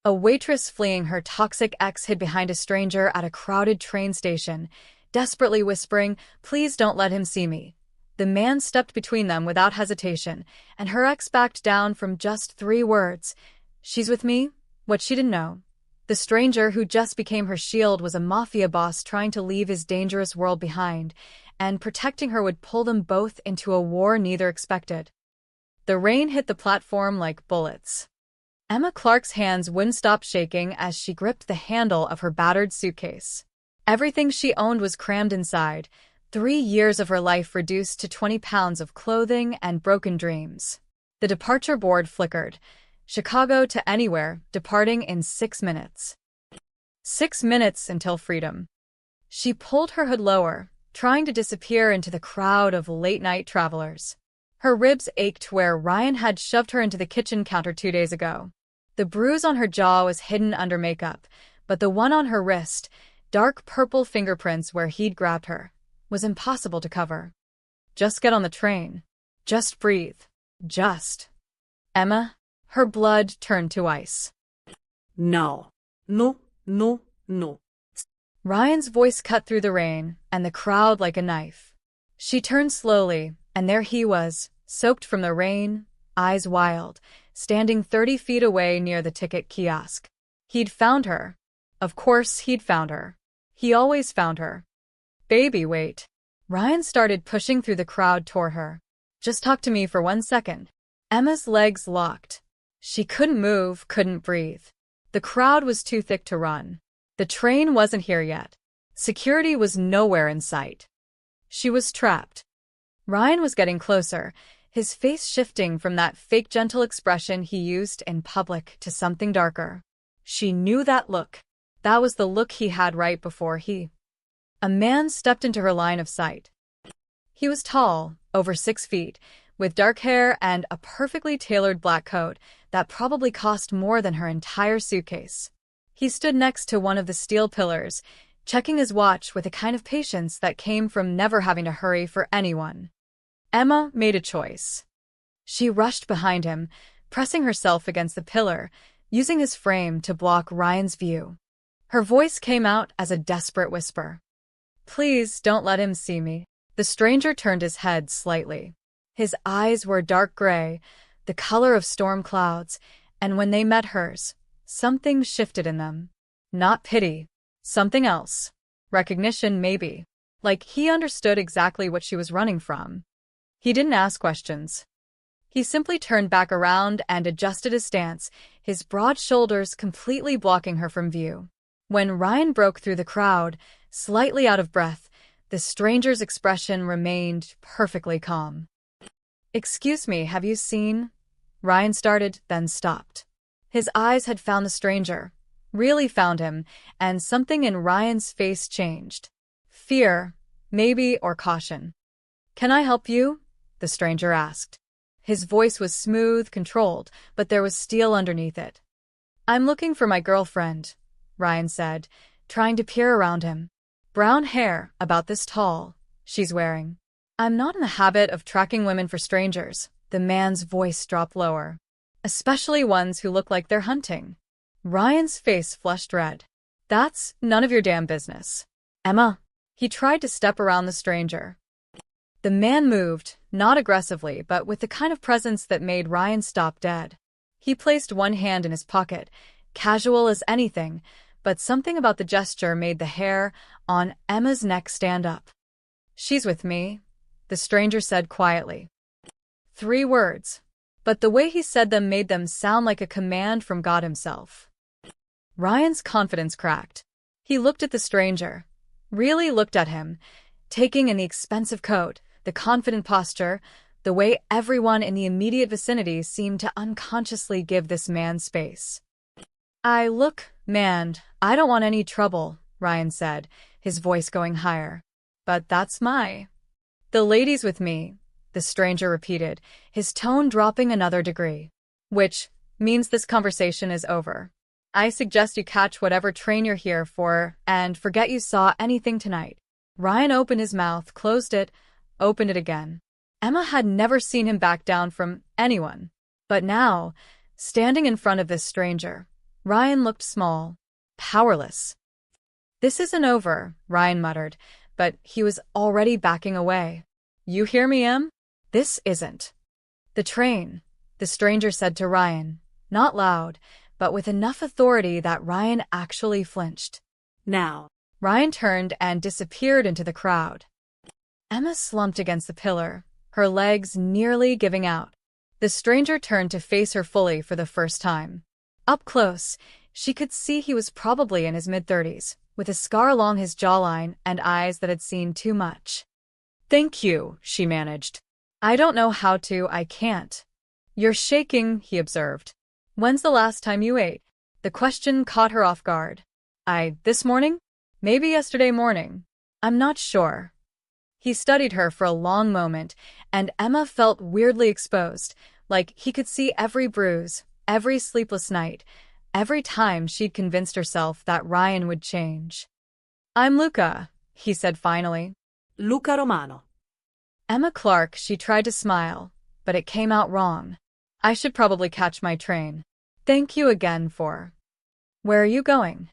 A waitress fleeing her toxic ex hid behind a stranger at a crowded train station, desperately whispering, "Please don't let him see me." The man stepped between them without hesitation, and her ex backed down from just 3 words. "She's with me?" What she didn't know. The stranger who just became her shield was a mafia boss trying to leave his dangerous world behind, and protecting her would pull them both into a war neither expected. The rain hit the platform like bullets. Emma Clark's hands wouldn't stop shaking as she gripped the handle of her battered suitcase. Everything she owned was crammed inside, 3 years of her life reduced to 20 pounds of clothing and broken dreams. The departure board flickered. Chicago to anywhere, departing in 6 minutes. 6 minutes until freedom. She pulled her hood lower, trying to disappear into the crowd of late-night travelers. Her ribs ached where Ryan had shoved her into the kitchen counter 2 days ago. The bruise on her jaw was hidden under makeup, but the one on her wrist, dark purple fingerprints where he'd grabbed her, was impossible to cover. Just get on the train. Just breathe. Just. Emma, her blood turned to ice. No. No, no, no. Ryan's voice cut through the rain and the crowd like a knife. She turned slowly, and there he was, soaked from the rain, eyes wild, standing 30 feet away near the ticket kiosk. He'd found her. Of course he'd found her. He always found her. "Baby, wait." Ryan started pushing through the crowd toward her. "Just talk to me for 1 second." Emma's legs locked. She couldn't move, couldn't breathe. The crowd was too thick to run. The train wasn't here yet. Security was nowhere in sight. She was trapped. Ryan was getting closer, his face shifting from that fake gentle expression he used in public to something darker. She knew that look. That was the look he had right before A man stepped into her line of sight. He was tall, over 6 feet, with dark hair and a perfectly tailored black coat that probably cost more than her entire suitcase. He stood next to one of the steel pillars, checking his watch with a kind of patience that came from never having to hurry for anyone. Emma made a choice. She rushed behind him, pressing herself against the pillar, using his frame to block Ryan's view. Her voice came out as a desperate whisper. "Please don't let him see me." The stranger turned his head slightly. His eyes were dark gray, the color of storm clouds, and when they met hers, something shifted in them. Not pity. Something else. Recognition, maybe. Like he understood exactly what she was running from. He didn't ask questions. He simply turned back around and adjusted his stance, his broad shoulders completely blocking her from view. When Ryan broke through the crowd, slightly out of breath, the stranger's expression remained perfectly calm. "Excuse me, have you seen?" Ryan started, then stopped. His eyes had found the stranger, really found him, and something in Ryan's face changed. Fear, maybe, or caution. "Can I help you?" the stranger asked. His voice was smooth, controlled, but there was steel underneath it. "I'm looking for my girlfriend," Ryan said, trying to peer around him. "Brown hair, about this tall, she's wearing." "I'm not in the habit of tracking women for strangers," the man's voice dropped lower. "Especially ones who look like they're hunting." Ryan's face flushed red. "That's none of your damn business." "Emma." He tried to step around the stranger. The man moved, not aggressively, but with the kind of presence that made Ryan stop dead. He placed one hand in his pocket, casual as anything, but something about the gesture made the hair on Emma's neck stand up. "She's with me," the stranger said quietly. 3 words, but the way he said them made them sound like a command from God himself. Ryan's confidence cracked. He looked at the stranger, really looked at him, taking in the expensive coat, the confident posture, the way everyone in the immediate vicinity seemed to unconsciously give this man space. Man, I don't want any trouble," Ryan said, his voice going higher. "But that's The lady's with me," the stranger repeated, his tone dropping another degree. "Which means this conversation is over. I suggest you catch whatever train you're here for and forget you saw anything tonight." Ryan opened his mouth, closed it, opened it again. Emma had never seen him back down from anyone. But now, standing in front of this stranger, Ryan looked small, powerless. This isn't over, Ryan muttered, but he was already backing away. You hear me, Em? This isn't the train, the stranger said to Ryan, not loud, but with enough authority that Ryan actually flinched. Now. Ryan turned and disappeared into the crowd. Emma slumped against the pillar, her legs nearly giving out. The stranger turned to face her fully for the first time. Up close, she could see he was probably in his mid-30s, with a scar along his jawline and eyes that had seen too much. Thank you, she managed. I don't know how to, I can't. You're shaking, he observed. When's the last time you ate? The question caught her off guard. This morning? Maybe yesterday morning. I'm not sure. He studied her for a long moment, and Emma felt weirdly exposed, like he could see every bruise, every sleepless night, every time she'd convinced herself that Ryan would change. I'm Luca, he said finally. Luca Romano. Emma Clark, she tried to smile, but it came out wrong. I should probably catch my train. Thank you again for... Where are you going?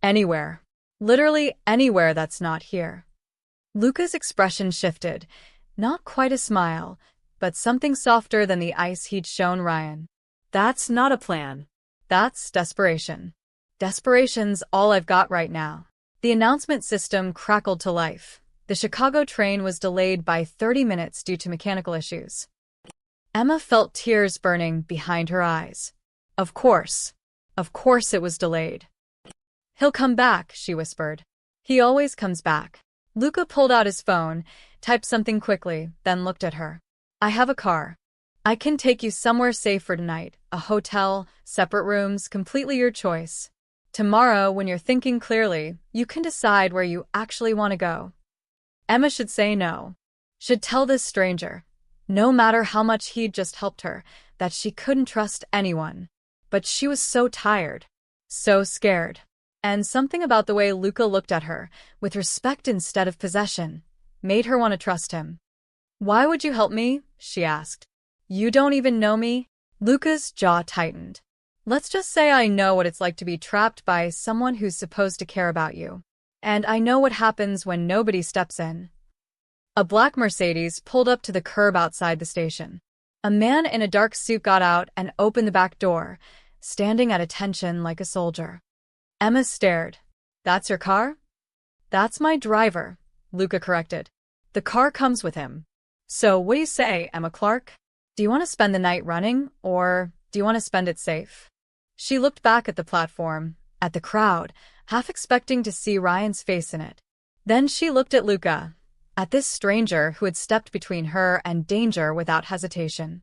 Anywhere. Literally anywhere that's not here. Luca's expression shifted. Not quite a smile, but something softer than the ice he'd shown Ryan. That's not a plan. That's desperation. Desperation's all I've got right now. The announcement system crackled to life. The Chicago train was delayed by 30 minutes due to mechanical issues. Emma felt tears burning behind her eyes. Of course it was delayed. He'll come back, she whispered. He always comes back. Luca pulled out his phone, typed something quickly, then looked at her. I have a car. I can take you somewhere safe for tonight, a hotel, separate rooms, completely your choice. Tomorrow, when you're thinking clearly, you can decide where you actually want to go. Emma should say no. Should tell this stranger, no matter how much he'd just helped her, that she couldn't trust anyone. But she was so tired, so scared. And something about the way Luca looked at her, with respect instead of possession, made her want to trust him. Why would you help me? She asked. You don't even know me? Luca's jaw tightened. Let's just say I know what it's like to be trapped by someone who's supposed to care about you. And I know what happens when nobody steps in. A black Mercedes pulled up to the curb outside the station. A man in a dark suit got out and opened the back door, standing at attention like a soldier. Emma stared. That's your car? That's my driver, Luca corrected. The car comes with him. So what do you say, Emma Clark? Do you want to spend the night running, or do you want to spend it safe? She looked back at the platform, at the crowd, half expecting to see Ryan's face in it. Then she looked at Luca, at this stranger who had stepped between her and danger without hesitation.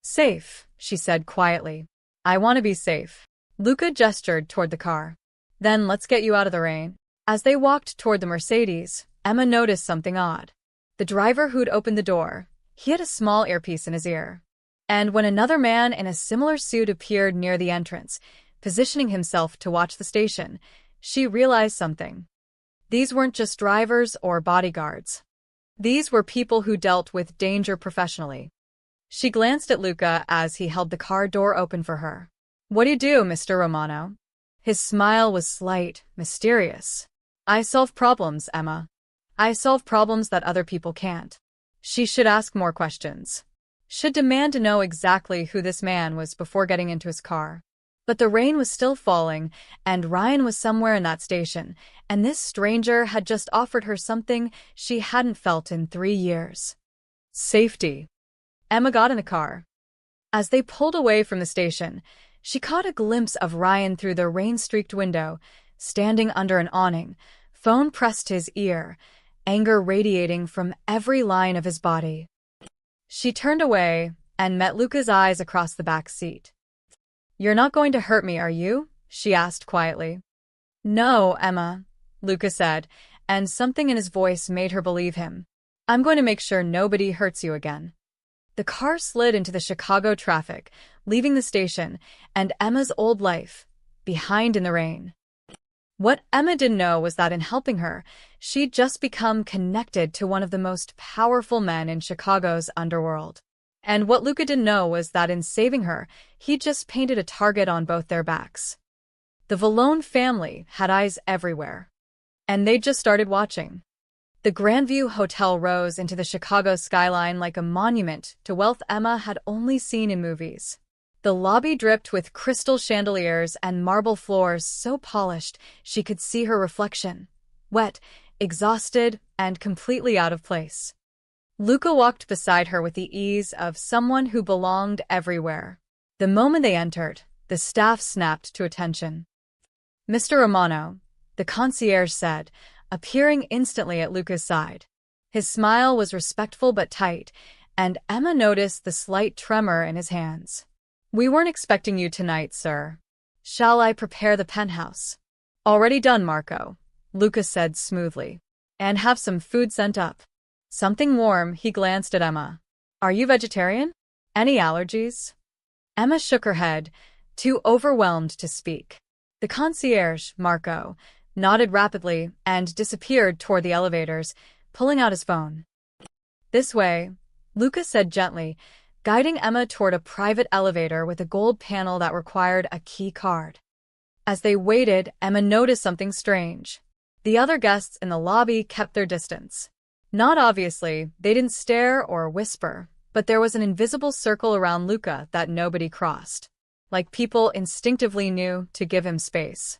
Safe, she said quietly. I want to be safe. Luca gestured toward the car. Then let's get you out of the rain. As they walked toward the Mercedes, Emma noticed something odd. The driver who'd opened the door, he had a small earpiece in his ear. And when another man in a similar suit appeared near the entrance, positioning himself to watch the station, she realized something. These weren't just drivers or bodyguards. These were people who dealt with danger professionally. She glanced at Luca as he held the car door open for her. What do you do, Mr. Romano? His smile was slight, mysterious. I solve problems, Emma. I solve problems that other people can't. She should ask more questions. Should demand to know exactly who this man was before getting into his car. But the rain was still falling, and Ryan was somewhere in that station, and this stranger had just offered her something she hadn't felt in 3 years. Safety. Emma got in the car. As they pulled away from the station, she caught a glimpse of Ryan through the rain-streaked window, standing under an awning, phone pressed to his ear, anger radiating from every line of his body. She turned away and met Luca's eyes across the back seat. You're not going to hurt me, are you? She asked quietly. No, Emma, Luca said, and something in his voice made her believe him. I'm going to make sure nobody hurts you again. The car slid into the Chicago traffic, leaving the station, and Emma's old life, behind in the rain. What Emma didn't know was that in helping her, she'd just become connected to one of the most powerful men in Chicago's underworld. And what Luca didn't know was that in saving her, he'd just painted a target on both their backs. The Vallone family had eyes everywhere. And they'd just started watching. The Grandview Hotel rose into the Chicago skyline like a monument to wealth Emma had only seen in movies. The lobby dripped with crystal chandeliers and marble floors so polished she could see her reflection, wet, exhausted, and completely out of place. Luca walked beside her with the ease of someone who belonged everywhere. The moment they entered, the staff snapped to attention. "Mr. Romano," the concierge said, appearing instantly at Luca's side. His smile was respectful but tight, and Emma noticed the slight tremor in his hands. "We weren't expecting you tonight, sir. Shall I prepare the penthouse?" "Already done, Marco," Luca said smoothly. "And have some food sent up." "Something warm," he glanced at Emma. "Are you vegetarian? Any allergies?" Emma shook her head, too overwhelmed to speak. The concierge, Marco, nodded rapidly and disappeared toward the elevators, pulling out his phone. "This way," Luca said gently, guiding Emma toward a private elevator with a gold panel that required a key card. As they waited, Emma noticed something strange. The other guests in the lobby kept their distance. Not obviously, they didn't stare or whisper, but there was an invisible circle around Luca that nobody crossed. Like people instinctively knew to give him space.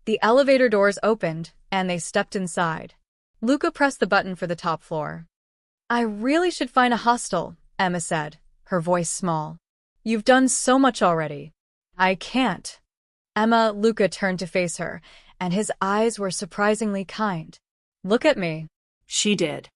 The elevator doors opened, and they stepped inside. Luca pressed the button for the top floor. "I really should find a hostel," Emma said, her voice small. "You've done so much already." "I can't." Luca turned to face her, and his eyes were surprisingly kind. "Look at me." She did.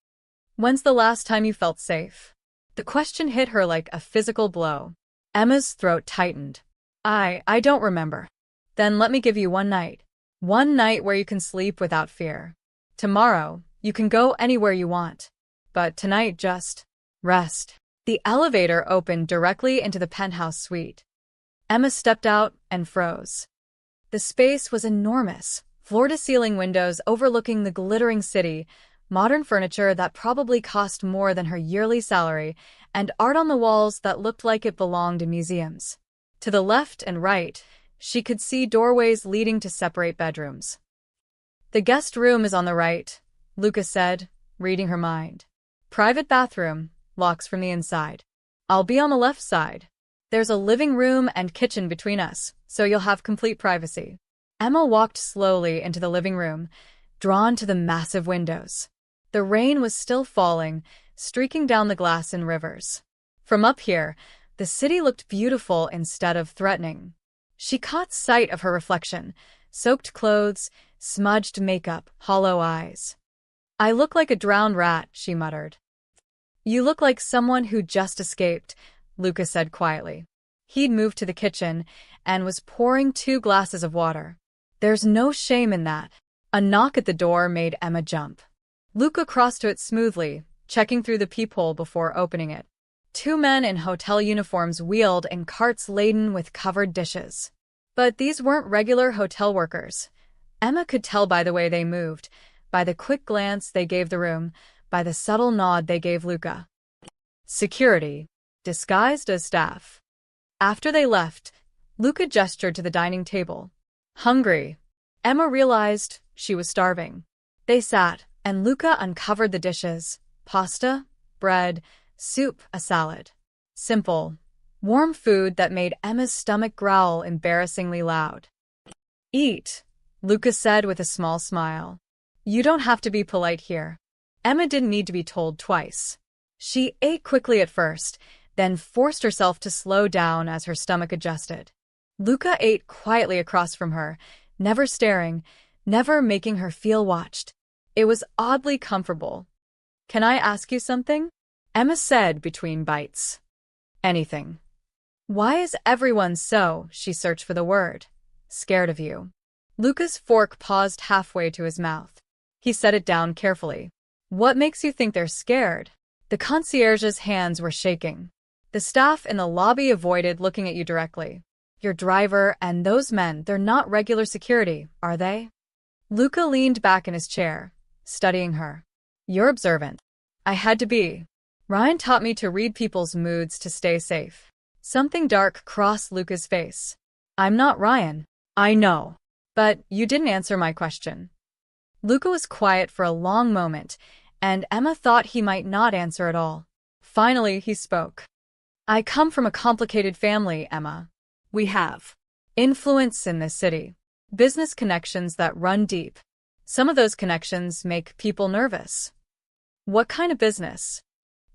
"When's the last time you felt safe?" The question hit her like a physical blow. Emma's throat tightened. I don't remember." "Then let me give you one night. One night where you can sleep without fear. Tomorrow, you can go anywhere you want. But tonight just rest." The elevator opened directly into the penthouse suite. Emma stepped out and froze. The space was enormous, floor-to-ceiling windows overlooking the glittering city, modern furniture that probably cost more than her yearly salary, and art on the walls that looked like it belonged in museums. To the left and right, she could see doorways leading to separate bedrooms. "The guest room is on the right," Luca said, reading her mind. "Private bathroom, locks from the inside. I'll be on the left side. There's a living room and kitchen between us, so you'll have complete privacy." Emma walked slowly into the living room, drawn to the massive windows. The rain was still falling, streaking down the glass in rivers. From up here, the city looked beautiful instead of threatening. She caught sight of her reflection, soaked clothes, smudged makeup, hollow eyes. "I look like a drowned rat," she muttered. "You look like someone who just escaped," Luca said quietly. He'd moved to the kitchen and was pouring 2 glasses of water. "There's no shame in that." A knock at the door made Emma jump. Luca crossed to it smoothly, checking through the peephole before opening it. 2 men in hotel uniforms wheeled in carts laden with covered dishes. But these weren't regular hotel workers. Emma could tell by the way they moved, by the quick glance they gave the room, by the subtle nod they gave Luca. Security, disguised as staff. After they left, Luca gestured to the dining table. "Hungry." Emma realized she was starving. They sat, and Luca uncovered the dishes: pasta, bread, soup, a salad. Simple, warm food that made Emma's stomach growl embarrassingly loud. "Eat," Luca said with a small smile. "You don't have to be polite here." Emma didn't need to be told twice. She ate quickly at first, then forced herself to slow down as her stomach adjusted. Luca ate quietly across from her, never staring, never making her feel watched. It was oddly comfortable. "Can I ask you something?" Emma said between bites. "Anything." "Why is everyone so," she searched for the word, "scared of you?" Luca's fork paused halfway to his mouth. He set it down carefully. "What makes you think they're scared?" The concierge's hands were shaking. "The staff in the lobby avoided looking at you directly. Your driver and those men, they're not regular security, are they?" Luca leaned back in his chair, studying her. "You're observant." "I had to be. Ryan taught me to read people's moods to stay safe." Something dark crossed Luca's face. "I'm not Ryan." "I know." But you didn't answer my question. Luca was quiet for a long moment, and Emma thought he might not answer at all. Finally, he spoke. I come from a complicated family, Emma. We have Influence in this city. Business connections that run deep. Some of those connections make people nervous. What kind of business?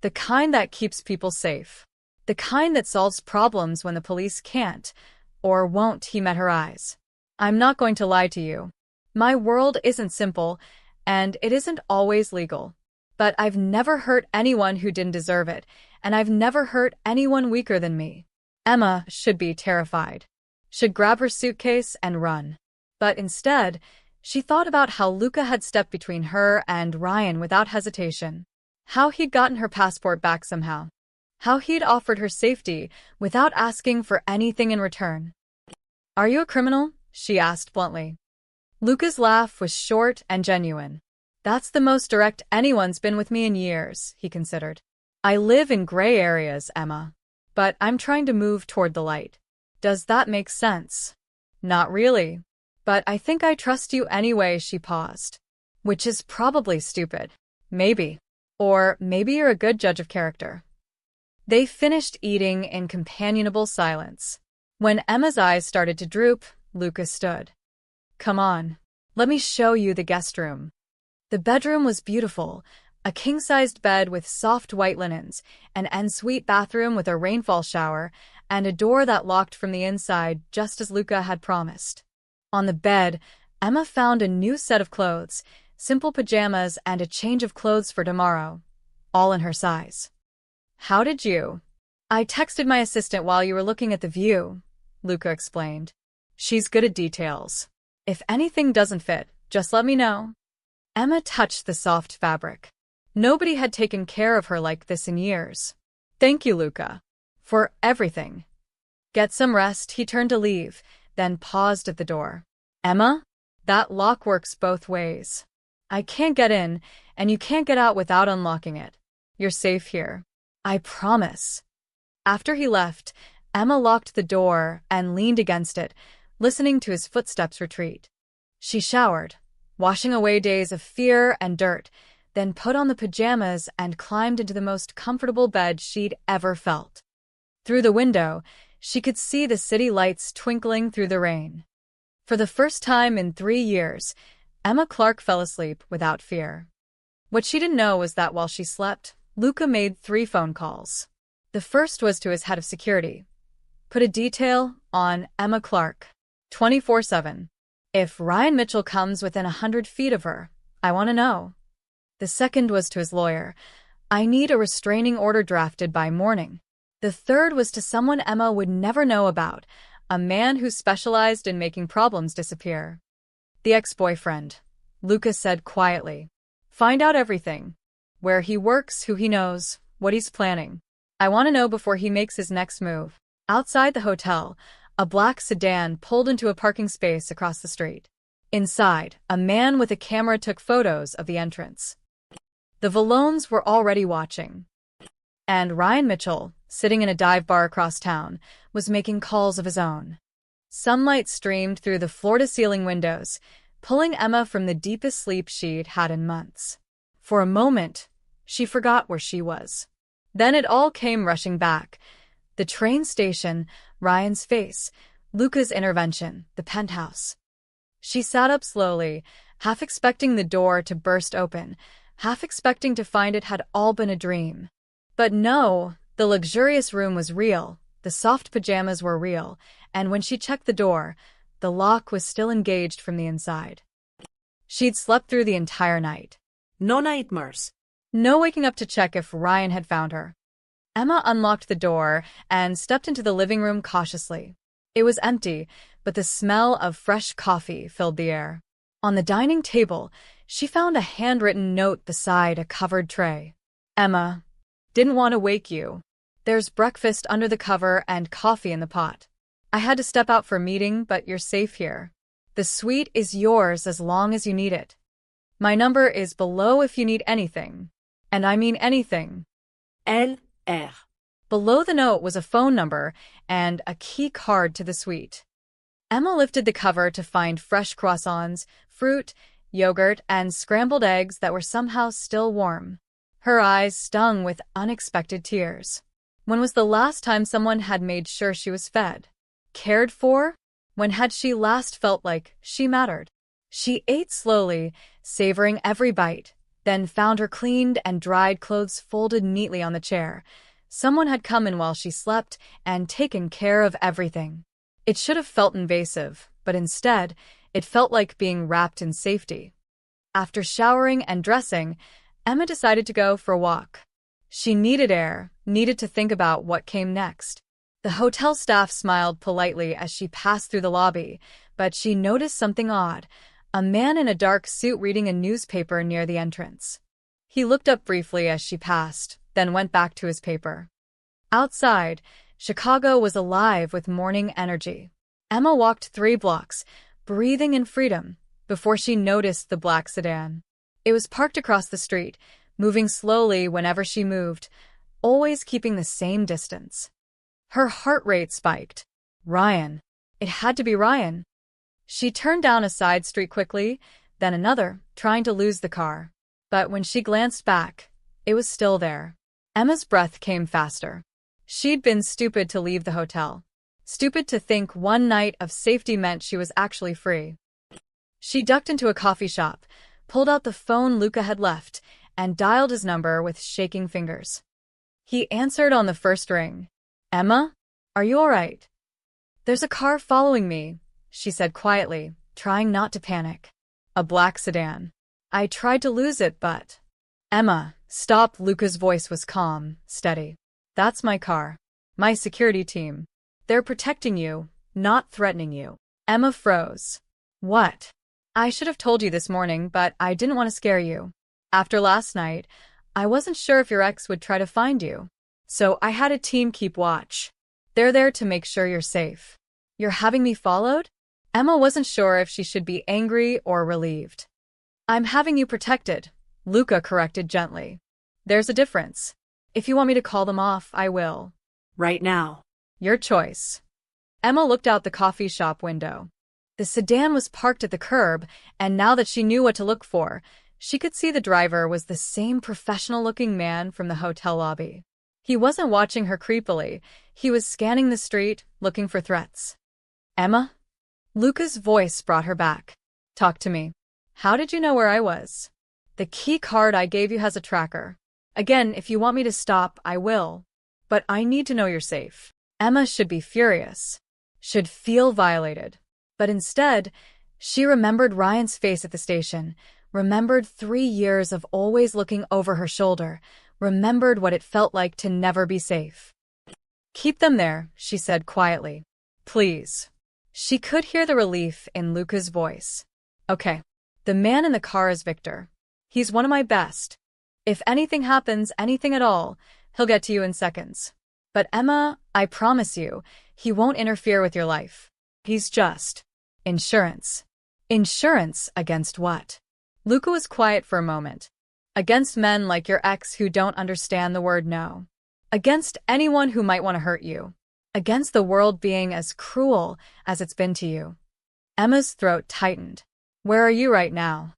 The kind that keeps people safe. The kind that solves problems when the police can't, or won't. He met her eyes. I'm not going to lie to you. My world isn't simple, and it isn't always legal. But I've never hurt anyone who didn't deserve it, and I've never hurt anyone weaker than me. Emma should be terrified. Should grab her suitcase and run. But instead, she thought about how Luca had stepped between her and Ryan without hesitation. How he'd gotten her passport back somehow. How he'd offered her safety without asking for anything in return. Are you a criminal? She asked bluntly. Luca's laugh was short and genuine. That's the most direct anyone's been with me in years, he considered. I live in gray areas, Emma. But I'm trying to move toward the light. Does that make sense? Not really. But I think I trust you anyway, she paused. Which is probably stupid. Maybe. Or maybe you're a good judge of character. They finished eating in companionable silence. When Emma's eyes started to droop, Luca stood. Come on. Let me show you the guest room. The bedroom was beautiful, a king-sized bed with soft white linens, an ensuite bathroom with a rainfall shower, and a door that locked from the inside just as Luca had promised. On the bed, Emma found a new set of clothes, simple pajamas and a change of clothes for tomorrow, all in her size. How did you? I texted my assistant while you were looking at the view, Luca explained. She's good at details. If anything doesn't fit, just let me know. Emma touched the soft fabric. Nobody had taken care of her like this in years. Thank you, Luca. For everything. Get some rest, he turned to leave, then paused at the door. Emma? That lock works both ways. I can't get in, and you can't get out without unlocking it. You're safe here. I promise. After he left, Emma locked the door and leaned against it, listening to his footsteps retreat. She showered, washing away days of fear and dirt, then put on the pajamas and climbed into the most comfortable bed she'd ever felt. Through the window, she could see the city lights twinkling through the rain. For the first time in 3 years, Emma Clark fell asleep without fear. What she didn't know was that while she slept, Luca made 3 phone calls. The first was to his head of security. Put a detail on Emma Clark. 24/7. If Ryan Mitchell comes within 100 feet of her, I want to know. The second was to his lawyer. I need a restraining order drafted by morning. The third was to someone Emma would never know about, a man who specialized in making problems disappear. The ex-boyfriend, Luca said quietly. Find out everything. Where he works, who he knows, what he's planning. I want to know before he makes his next move. Outside the hotel, a black sedan pulled into a parking space across the street. Inside, a man with a camera took photos of the entrance. The Vallones were already watching. And Ryan Mitchell, sitting in a dive bar across town, was making calls of his own. Sunlight streamed through the floor-to-ceiling windows, pulling Emma from the deepest sleep she'd had in months. For a moment, she forgot where she was. Then it all came rushing back. The train station, Ryan's face, Luca's intervention, the penthouse. She sat up slowly, half expecting the door to burst open, half expecting to find it had all been a dream. But no, the luxurious room was real, the soft pajamas were real, and when she checked the door, the lock was still engaged from the inside. She'd slept through the entire night. No nightmares. No waking up to check if Ryan had found her. Emma unlocked the door and stepped into the living room cautiously. It was empty, but the smell of fresh coffee filled the air. On the dining table, she found a handwritten note beside a covered tray. Emma, didn't want to wake you. There's breakfast under the cover and coffee in the pot. I had to step out for a meeting, but you're safe here. The suite is yours as long as you need it. My number is below if you need anything. And I mean anything. LR. Below the note was a phone number and a key card to the suite. Emma lifted the cover to find fresh croissants, fruit, yogurt, and scrambled eggs that were somehow still warm. Her eyes stung with unexpected tears. When was the last time someone had made sure she was fed? Cared for? When had she last felt like she mattered? She ate slowly, savoring every bite, then found her cleaned and dried clothes folded neatly on the chair. Someone had come in while she slept and taken care of everything. It should have felt invasive, but instead, it felt like being wrapped in safety. After showering and dressing, Emma decided to go for a walk. She needed air, needed to think about what came next. The hotel staff smiled politely as she passed through the lobby, but she noticed something odd: a man in a dark suit reading a newspaper near the entrance. He looked up briefly as she passed, then went back to his paper. Outside, Chicago was alive with morning energy. Emma walked 3 blocks, breathing in freedom, before she noticed the black sedan. It was parked across the street, moving slowly whenever she moved, always keeping the same distance. Her heart rate spiked. Ryan. It had to be Ryan. She turned down a side street quickly, then another, trying to lose the car. But when she glanced back, it was still there. Emma's breath came faster. She'd been stupid to leave the hotel. Stupid to think one night of safety meant she was actually free. She ducked into a coffee shop, pulled out the phone Luca had left, and dialed his number with shaking fingers. He answered on the first ring. "Emma? Are you all right?" "There's a car following me," she said quietly, trying not to panic. "A black sedan. I tried to lose it, but—" "Emma, stop." Luca's voice was calm, steady. "That's my car. My security team. They're protecting you, not threatening you." Emma froze. "What?" "I should have told you this morning, but I didn't want to scare you. After last night, I wasn't sure if your ex would try to find you. So I had a team keep watch. They're there to make sure you're safe." "You're having me followed?" Emma wasn't sure if she should be angry or relieved. "I'm having you protected," Luca corrected gently. "There's a difference. If you want me to call them off, I will." Right now. "Your choice." Emma looked out the coffee shop window. The sedan was parked at the curb, and now that she knew what to look for, she could see the driver was the same professional-looking man from the hotel lobby. He wasn't watching her creepily. He was scanning the street, looking for threats. "Emma?" Luca's voice brought her back. "Talk to me. How did you know where I was?" "The key card I gave you has a tracker. Again, if you want me to stop, I will. But I need to know you're safe." Emma should be furious. Should feel violated. But instead, she remembered Ryan's face at the station, remembered 3 years of always looking over her shoulder, remembered what it felt like to never be safe. "Keep them there," she said quietly. "Please." She could hear the relief in Luca's voice. "Okay. The man in the car is Victor. He's one of my best. If anything happens, anything at all, he'll get to you in seconds. But Emma, I promise you, he won't interfere with your life. He's just insurance." "Insurance against what?" Luca was quiet for a moment. "Against men like your ex who don't understand the word no. Against anyone who might want to hurt you. Against the world being as cruel as it's been to you." Emma's throat tightened. "Where are you right now?"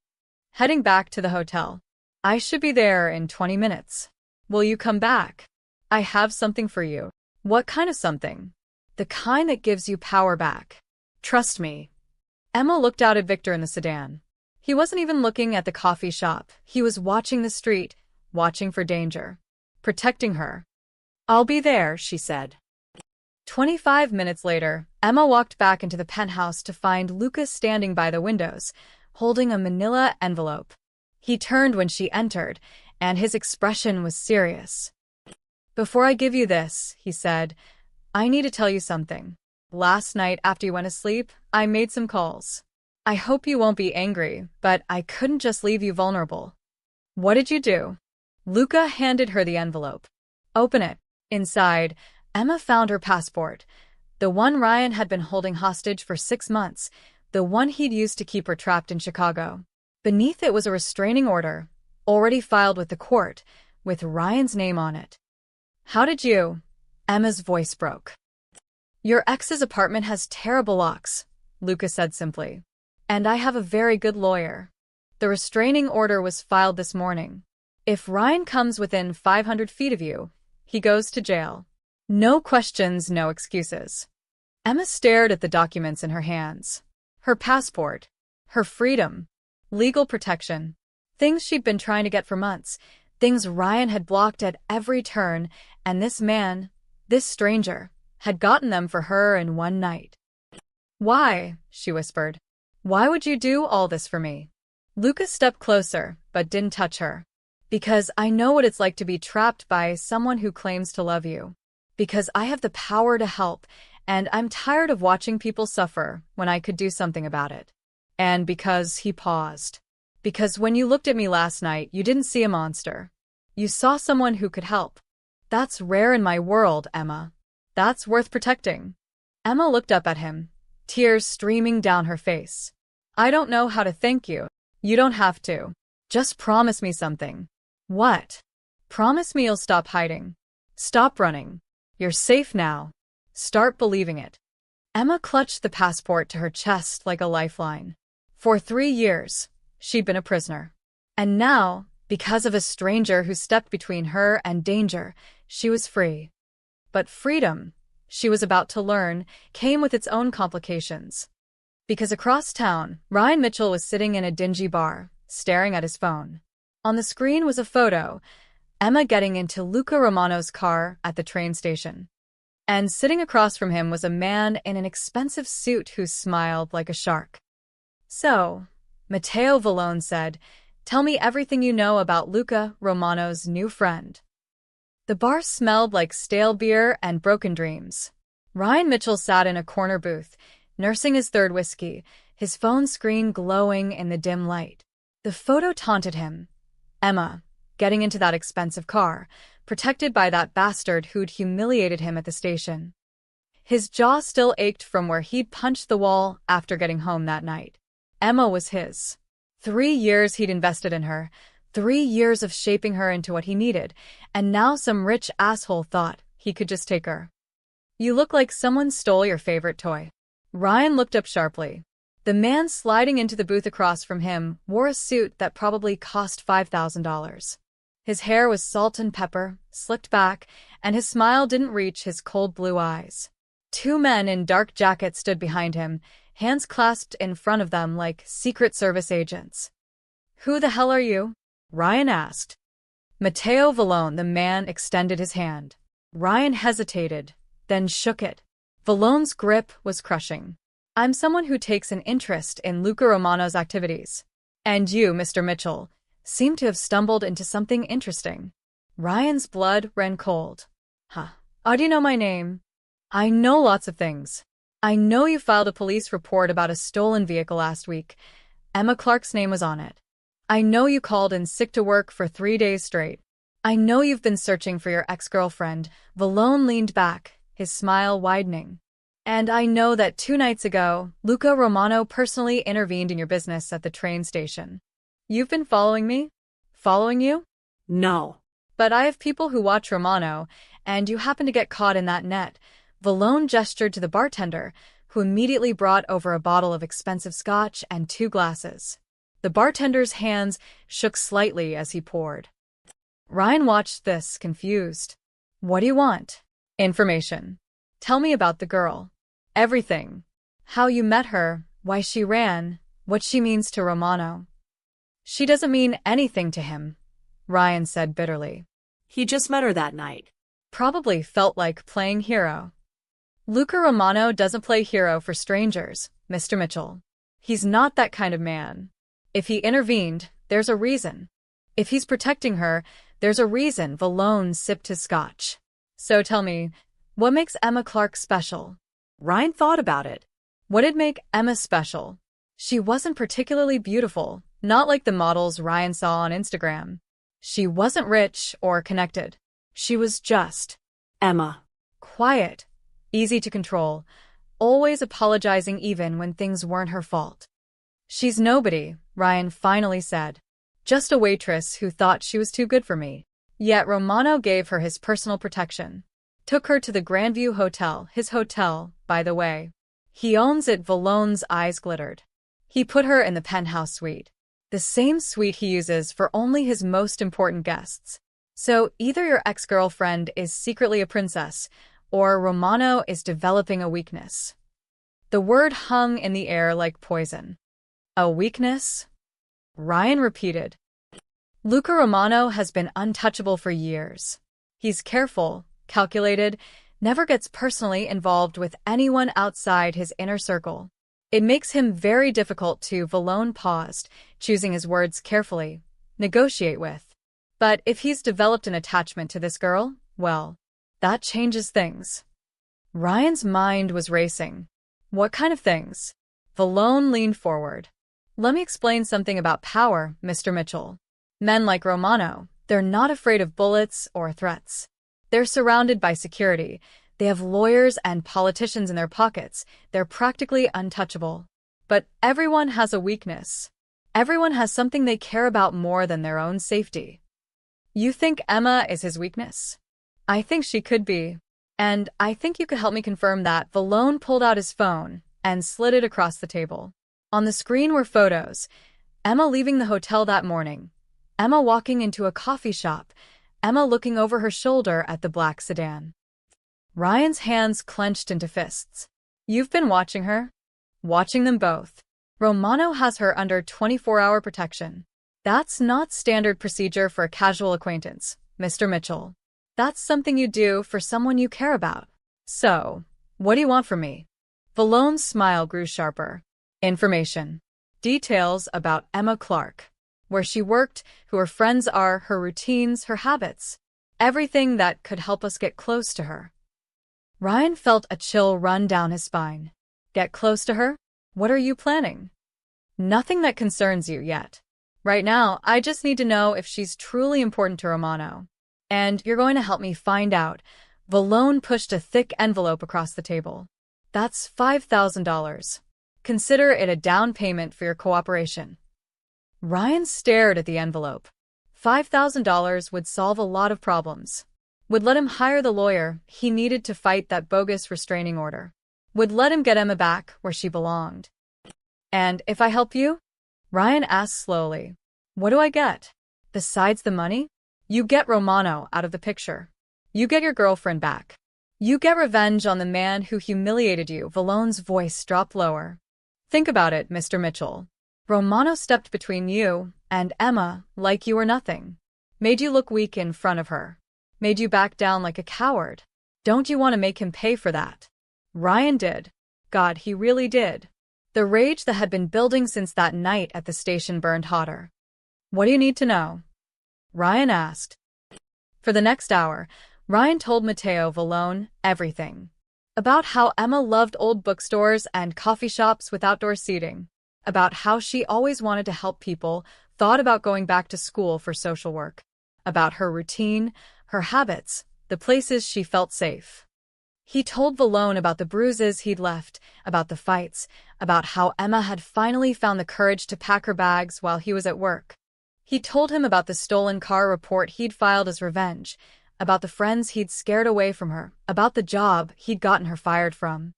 "Heading back to the hotel. I should be there in 20 minutes. Will you come back? I have something for you." "What kind of something?" "The kind that gives you power back. Trust me." Emma looked out at Victor in the sedan. He wasn't even looking at the coffee shop. He was watching the street, watching for danger. Protecting her. "I'll be there," she said. 25 minutes later, Emma walked back into the penthouse to find Lucas standing by the windows, holding a manila envelope. He turned when she entered, and his expression was serious. "Before I give you this," he said, "I need to tell you something. Last night after you went to sleep, I made some calls. I hope you won't be angry, but I couldn't just leave you vulnerable." "What did you do?" Luca handed her the envelope. "Open it." Inside, Emma found her passport, the one Ryan had been holding hostage for 6 months, the one he'd used to keep her trapped in Chicago. Beneath it was a restraining order, already filed with the court, with Ryan's name on it. "How did you—" Emma's voice broke. "Your ex's apartment has terrible locks. Lucas said simply. And I have a very good lawyer. The restraining order was filed this morning. If Ryan comes within 500 feet of you, he goes to jail. No questions, no excuses. Emma stared at the documents in her hands. Her passport, her freedom, legal protection, things she'd been trying to get for months, things Ryan had blocked at every turn, and this man, this stranger, had gotten them for her in one night. Why? She whispered. Why would you do all this for me? Lucas stepped closer, but didn't touch her. Because I know what it's like to be trapped by someone who claims to love you. Because I have the power to help, and I'm tired of watching people suffer when I could do something about it. And because he paused. Because when you looked at me last night, you didn't see a monster. You saw someone who could help. That's rare in my world, Emma. That's worth protecting. Emma looked up at him, tears streaming down her face. I don't know how to thank you. You don't have to. Just promise me something. What? Promise me you'll stop hiding. Stop running. You're safe now. Start believing it. Emma clutched the passport to her chest like a lifeline. For 3 years, she'd been a prisoner. And now, because of a stranger who stepped between her and danger, she was free. But freedom, she was about to learn, came with its own complications. Because across town, Ryan Mitchell was sitting in a dingy bar, staring at his phone. On the screen was a photo, Emma getting into Luca Romano's car at the train station. And sitting across from him was a man in an expensive suit who smiled like a shark. So, Matteo Vallone said, tell me everything you know about Luca Romano's new friend. The bar smelled like stale beer and broken dreams. Ryan Mitchell sat in a corner booth, nursing his third whiskey, his phone screen glowing in the dim light. The photo taunted him. Emma, getting into that expensive car, protected by that bastard who'd humiliated him at the station. His jaw still ached from where he'd punched the wall after getting home that night. Emma was his. 3 years he'd invested in her, 3 years of shaping her into what he needed, and now some rich asshole thought he could just take her. You look like someone stole your favorite toy. Ryan looked up sharply. The man sliding into the booth across from him wore a suit that probably cost $5,000. His hair was salt and pepper, slicked back, and his smile didn't reach his cold blue eyes. 2 men in dark jackets stood behind him, hands clasped in front of them like Secret Service agents. Who the hell are you? Ryan asked. Matteo Vallone, the man extended his hand. Ryan hesitated, then shook it. Vallone's grip was crushing. I'm someone who takes an interest in Luca Romano's activities. And you, Mr. Mitchell, seem to have stumbled into something interesting. Ryan's blood ran cold. Huh. How do you know my name? I know lots of things. I know you filed a police report about a stolen vehicle last week. Emma Clark's name was on it. I know you called in sick to work for 3 days straight. I know you've been searching for your ex-girlfriend. Vallone leaned back, his smile widening. And I know that 2 nights ago, Luca Romano personally intervened in your business at the train station. You've been following me? Following you? No. But I have people who watch Romano, and you happen to get caught in that net. Vallone gestured to the bartender, who immediately brought over a bottle of expensive scotch and 2 glasses. The bartender's hands shook slightly as he poured. Ryan watched this, confused. What do you want? Information. Tell me about the girl. Everything. How you met her, why she ran, what she means to Romano. She doesn't mean anything to him, Ryan said bitterly. He just met her that night. Probably felt like playing hero. Luca Romano doesn't play hero for strangers, Mr. Mitchell. He's not that kind of man. If he intervened, there's a reason. If he's protecting her, there's a reason. Vallone sipped his scotch. So tell me, what makes Emma Clark special? Ryan thought about it. What'd make Emma special? She wasn't particularly beautiful, not like the models Ryan saw on Instagram. She wasn't rich or connected. She was just Emma. Quiet, easy to control, always apologizing even when things weren't her fault. She's nobody, Ryan finally said. Just a waitress who thought she was too good for me. Yet Romano gave her his personal protection. Took her to the Grandview Hotel, his hotel, by the way. He owns it. Valogne's eyes glittered. He put her in the penthouse suite. The same suite he uses for only his most important guests. So either your ex-girlfriend is secretly a princess, or Romano is developing a weakness. The word hung in the air like poison. A weakness? Ryan repeated. Luca Romano has been untouchable for years. He's careful, calculated, never gets personally involved with anyone outside his inner circle. It makes him very difficult to. Valogn paused, choosing his words carefully. Negotiate with. But if he's developed an attachment to this girl, well, that changes things. Ryan's mind was racing. What kind of things? Valogn leaned forward. Let me explain something about power, Mr. Mitchell. Men like Romano, they're not afraid of bullets or threats. They're surrounded by security. They have lawyers and politicians in their pockets. They're practically untouchable. But everyone has a weakness. Everyone has something they care about more than their own safety. You think Emma is his weakness? I think she could be. And I think you could help me confirm that. Valogn pulled out his phone and slid it across the table. On the screen were photos. Emma leaving the hotel that morning. Emma walking into a coffee shop. Emma looking over her shoulder at the black sedan. Ryan's hands clenched into fists. You've been watching her? Watching them both. Romano has her under 24-hour protection. That's not standard procedure for a casual acquaintance, Mr. Mitchell. That's something you do for someone you care about. So, what do you want from me? Valogne's smile grew sharper. Information. Details about Emma Clark. Where she worked, who her friends are, her routines, her habits. Everything that could help us get close to her. Ryan felt a chill run down his spine. Get close to her? What are you planning? Nothing that concerns you yet. Right now, I just need to know if she's truly important to Romano. And you're going to help me find out. Valogn pushed a thick envelope across the table. That's $5,000. Consider it a down payment for your cooperation. Ryan stared at the envelope. $5,000 would solve a lot of problems. Would let him hire the lawyer he needed to fight that bogus restraining order. Would let him get Emma back where she belonged. And if I help you? Ryan asked slowly. What do I get? Besides the money? You get Romano out of the picture. You get your girlfriend back. You get revenge on the man who humiliated you. Valogne's voice dropped lower. Think about it, Mr. Mitchell. Romano stepped between you and Emma like you were nothing. Made you look weak in front of her. Made you back down like a coward. Don't you want to make him pay for that? Ryan did. God, he really did. The rage that had been building since that night at the station burned hotter. What do you need to know? Ryan asked. For the next hour, Ryan told Matteo Valogn everything. About how Emma loved old bookstores and coffee shops with outdoor seating. About how she always wanted to help people, thought about going back to school for social work. About her routine, her habits, the places she felt safe. He told Valogn about the bruises he'd left, about the fights, about how Emma had finally found the courage to pack her bags while he was at work. He told him about the stolen car report he'd filed as revenge, about the friends he'd scared away from her, about the job he'd gotten her fired from.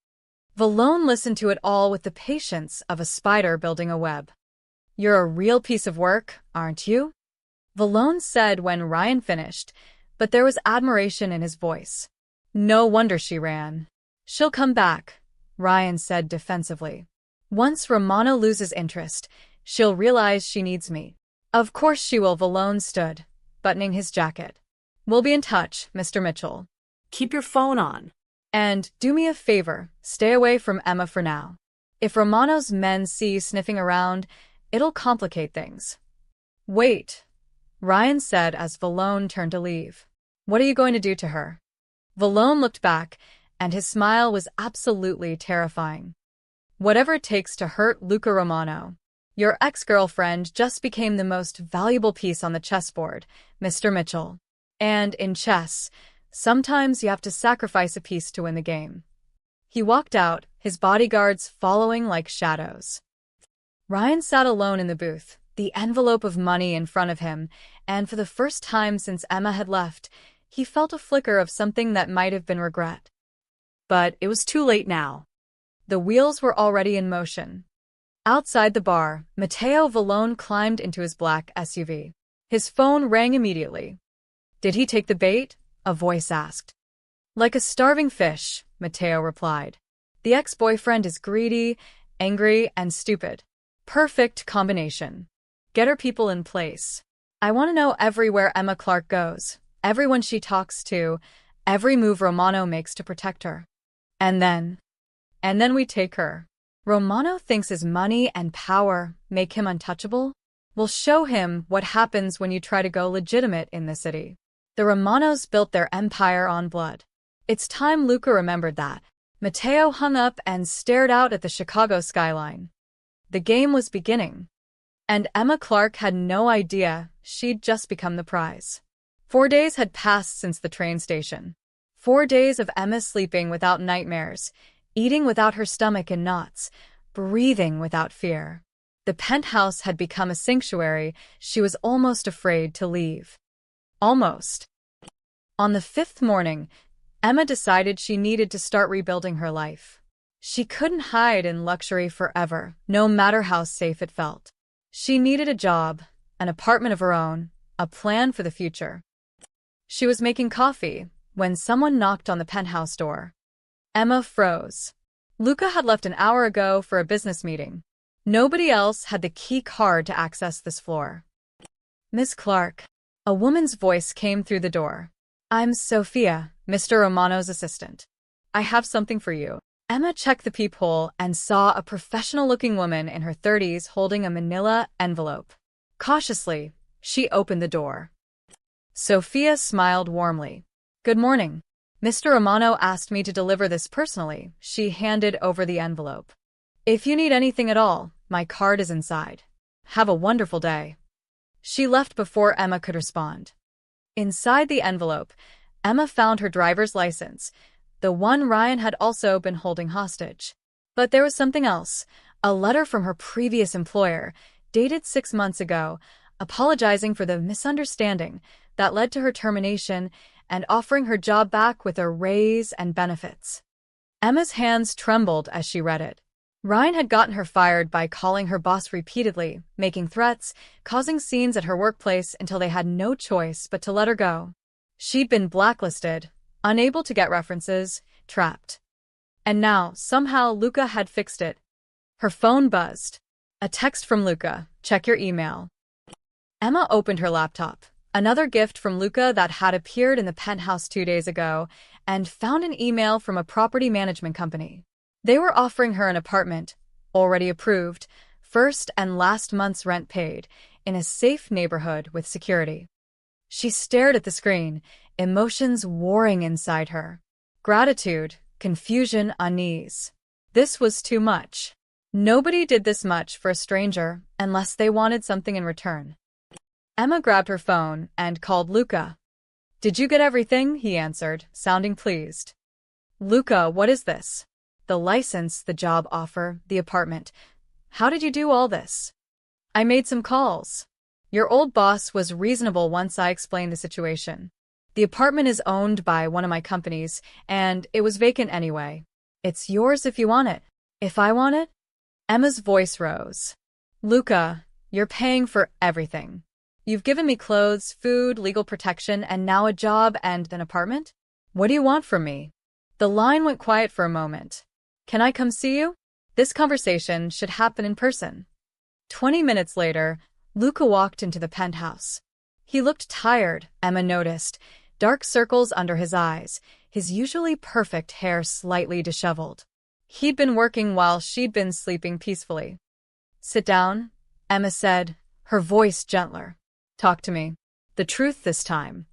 Valogn listened to it all with the patience of a spider building a web. You're a real piece of work, aren't you? Valogn said when Ryan finished, but there was admiration in his voice. No wonder she ran. She'll come back, Ryan said defensively. Once Romano loses interest, she'll realize she needs me. Of course she will. Valogn stood, buttoning his jacket. We'll be in touch, Mr. Mitchell. Keep your phone on. And do me a favor, stay away from Emma for now. If Romano's men see you sniffing around, it'll complicate things. Wait, Ryan said as Valogn turned to leave. What are you going to do to her? Valogn looked back, and his smile was absolutely terrifying. Whatever it takes to hurt Luca Romano. Your ex-girlfriend just became the most valuable piece on the chessboard, Mr. Mitchell. And in chess, sometimes you have to sacrifice a piece to win the game. He walked out, his bodyguards following like shadows. Ryan sat alone in the booth, the envelope of money in front of him, and for the first time since Emma had left, he felt a flicker of something that might have been regret. But it was too late now. The wheels were already in motion. Outside the bar, Matteo Vallone climbed into his black SUV. His phone rang immediately. Did he take the bait? A voice asked. Like a starving fish, Matteo replied. The ex-boyfriend is greedy, angry, and stupid. Perfect combination. Get her people in place. I want to know everywhere Emma Clark goes, everyone she talks to, every move Romano makes to protect her. And then we take her. Romano thinks his money and power make him untouchable? We'll show him what happens when you try to go legitimate in the city. The Romanos built their empire on blood. It's time Luca remembered that. Matteo hung up and stared out at the Chicago skyline. The game was beginning. And Emma Clark had no idea she'd just become the prize. 4 days had passed since the train station. 4 days of Emma sleeping without nightmares, eating without her stomach in knots, breathing without fear. The penthouse had become a sanctuary she was almost afraid to leave. Almost. On the 5th morning, Emma decided she needed to start rebuilding her life. She couldn't hide in luxury forever, no matter how safe it felt. She needed a job, an apartment of her own, a plan for the future. She was making coffee when someone knocked on the penthouse door. Emma froze. Luca had left an hour ago for a business meeting. Nobody else had the key card to access this floor. Miss Clark. A woman's voice came through the door. I'm Sophia, Mr. Romano's assistant. I have something for you. Emma checked the peephole and saw a professional-looking woman in her 30s holding a manila envelope. Cautiously, she opened the door. Sophia smiled warmly. Good morning. Mr. Romano asked me to deliver this personally. She handed over the envelope. If you need anything at all, my card is inside. Have a wonderful day. She left before Emma could respond. Inside the envelope, Emma found her driver's license, the one Ryan had also been holding hostage. But there was something else, a letter from her previous employer, dated 6 months ago, apologizing for the misunderstanding that led to her termination and offering her job back with a raise and benefits. Emma's hands trembled as she read it. Ryan had gotten her fired by calling her boss repeatedly, making threats, causing scenes at her workplace until they had no choice but to let her go. She'd been blacklisted, unable to get references, trapped. And now, somehow, Luca had fixed it. Her phone buzzed. A text from Luca. Check your email. Emma opened her laptop, another gift from Luca that had appeared in the penthouse 2 days ago, and found an email from a property management company. They were offering her an apartment, already approved, first and last month's rent paid, in a safe neighborhood with security. She stared at the screen, emotions warring inside her. Gratitude, confusion, unease. This was too much. Nobody did this much for a stranger unless they wanted something in return. Emma grabbed her phone and called Luca. Did you get everything? He answered, sounding pleased. Luca, what is this? The license, the job offer, the apartment. How did you do all this? I made some calls. Your old boss was reasonable once I explained the situation. The apartment is owned by one of my companies, and it was vacant anyway. It's yours if you want it. If I want it? Emma's voice rose. Luca, you're paying for everything. You've given me clothes, food, legal protection, and now a job and an apartment? What do you want from me? The line went quiet for a moment. Can I come see you? This conversation should happen in person. 20 minutes later, Luca walked into the penthouse. He looked tired, Emma noticed, dark circles under his eyes, his usually perfect hair slightly disheveled. He'd been working while she'd been sleeping peacefully. Sit down, Emma said, her voice gentler. Talk to me. The truth this time.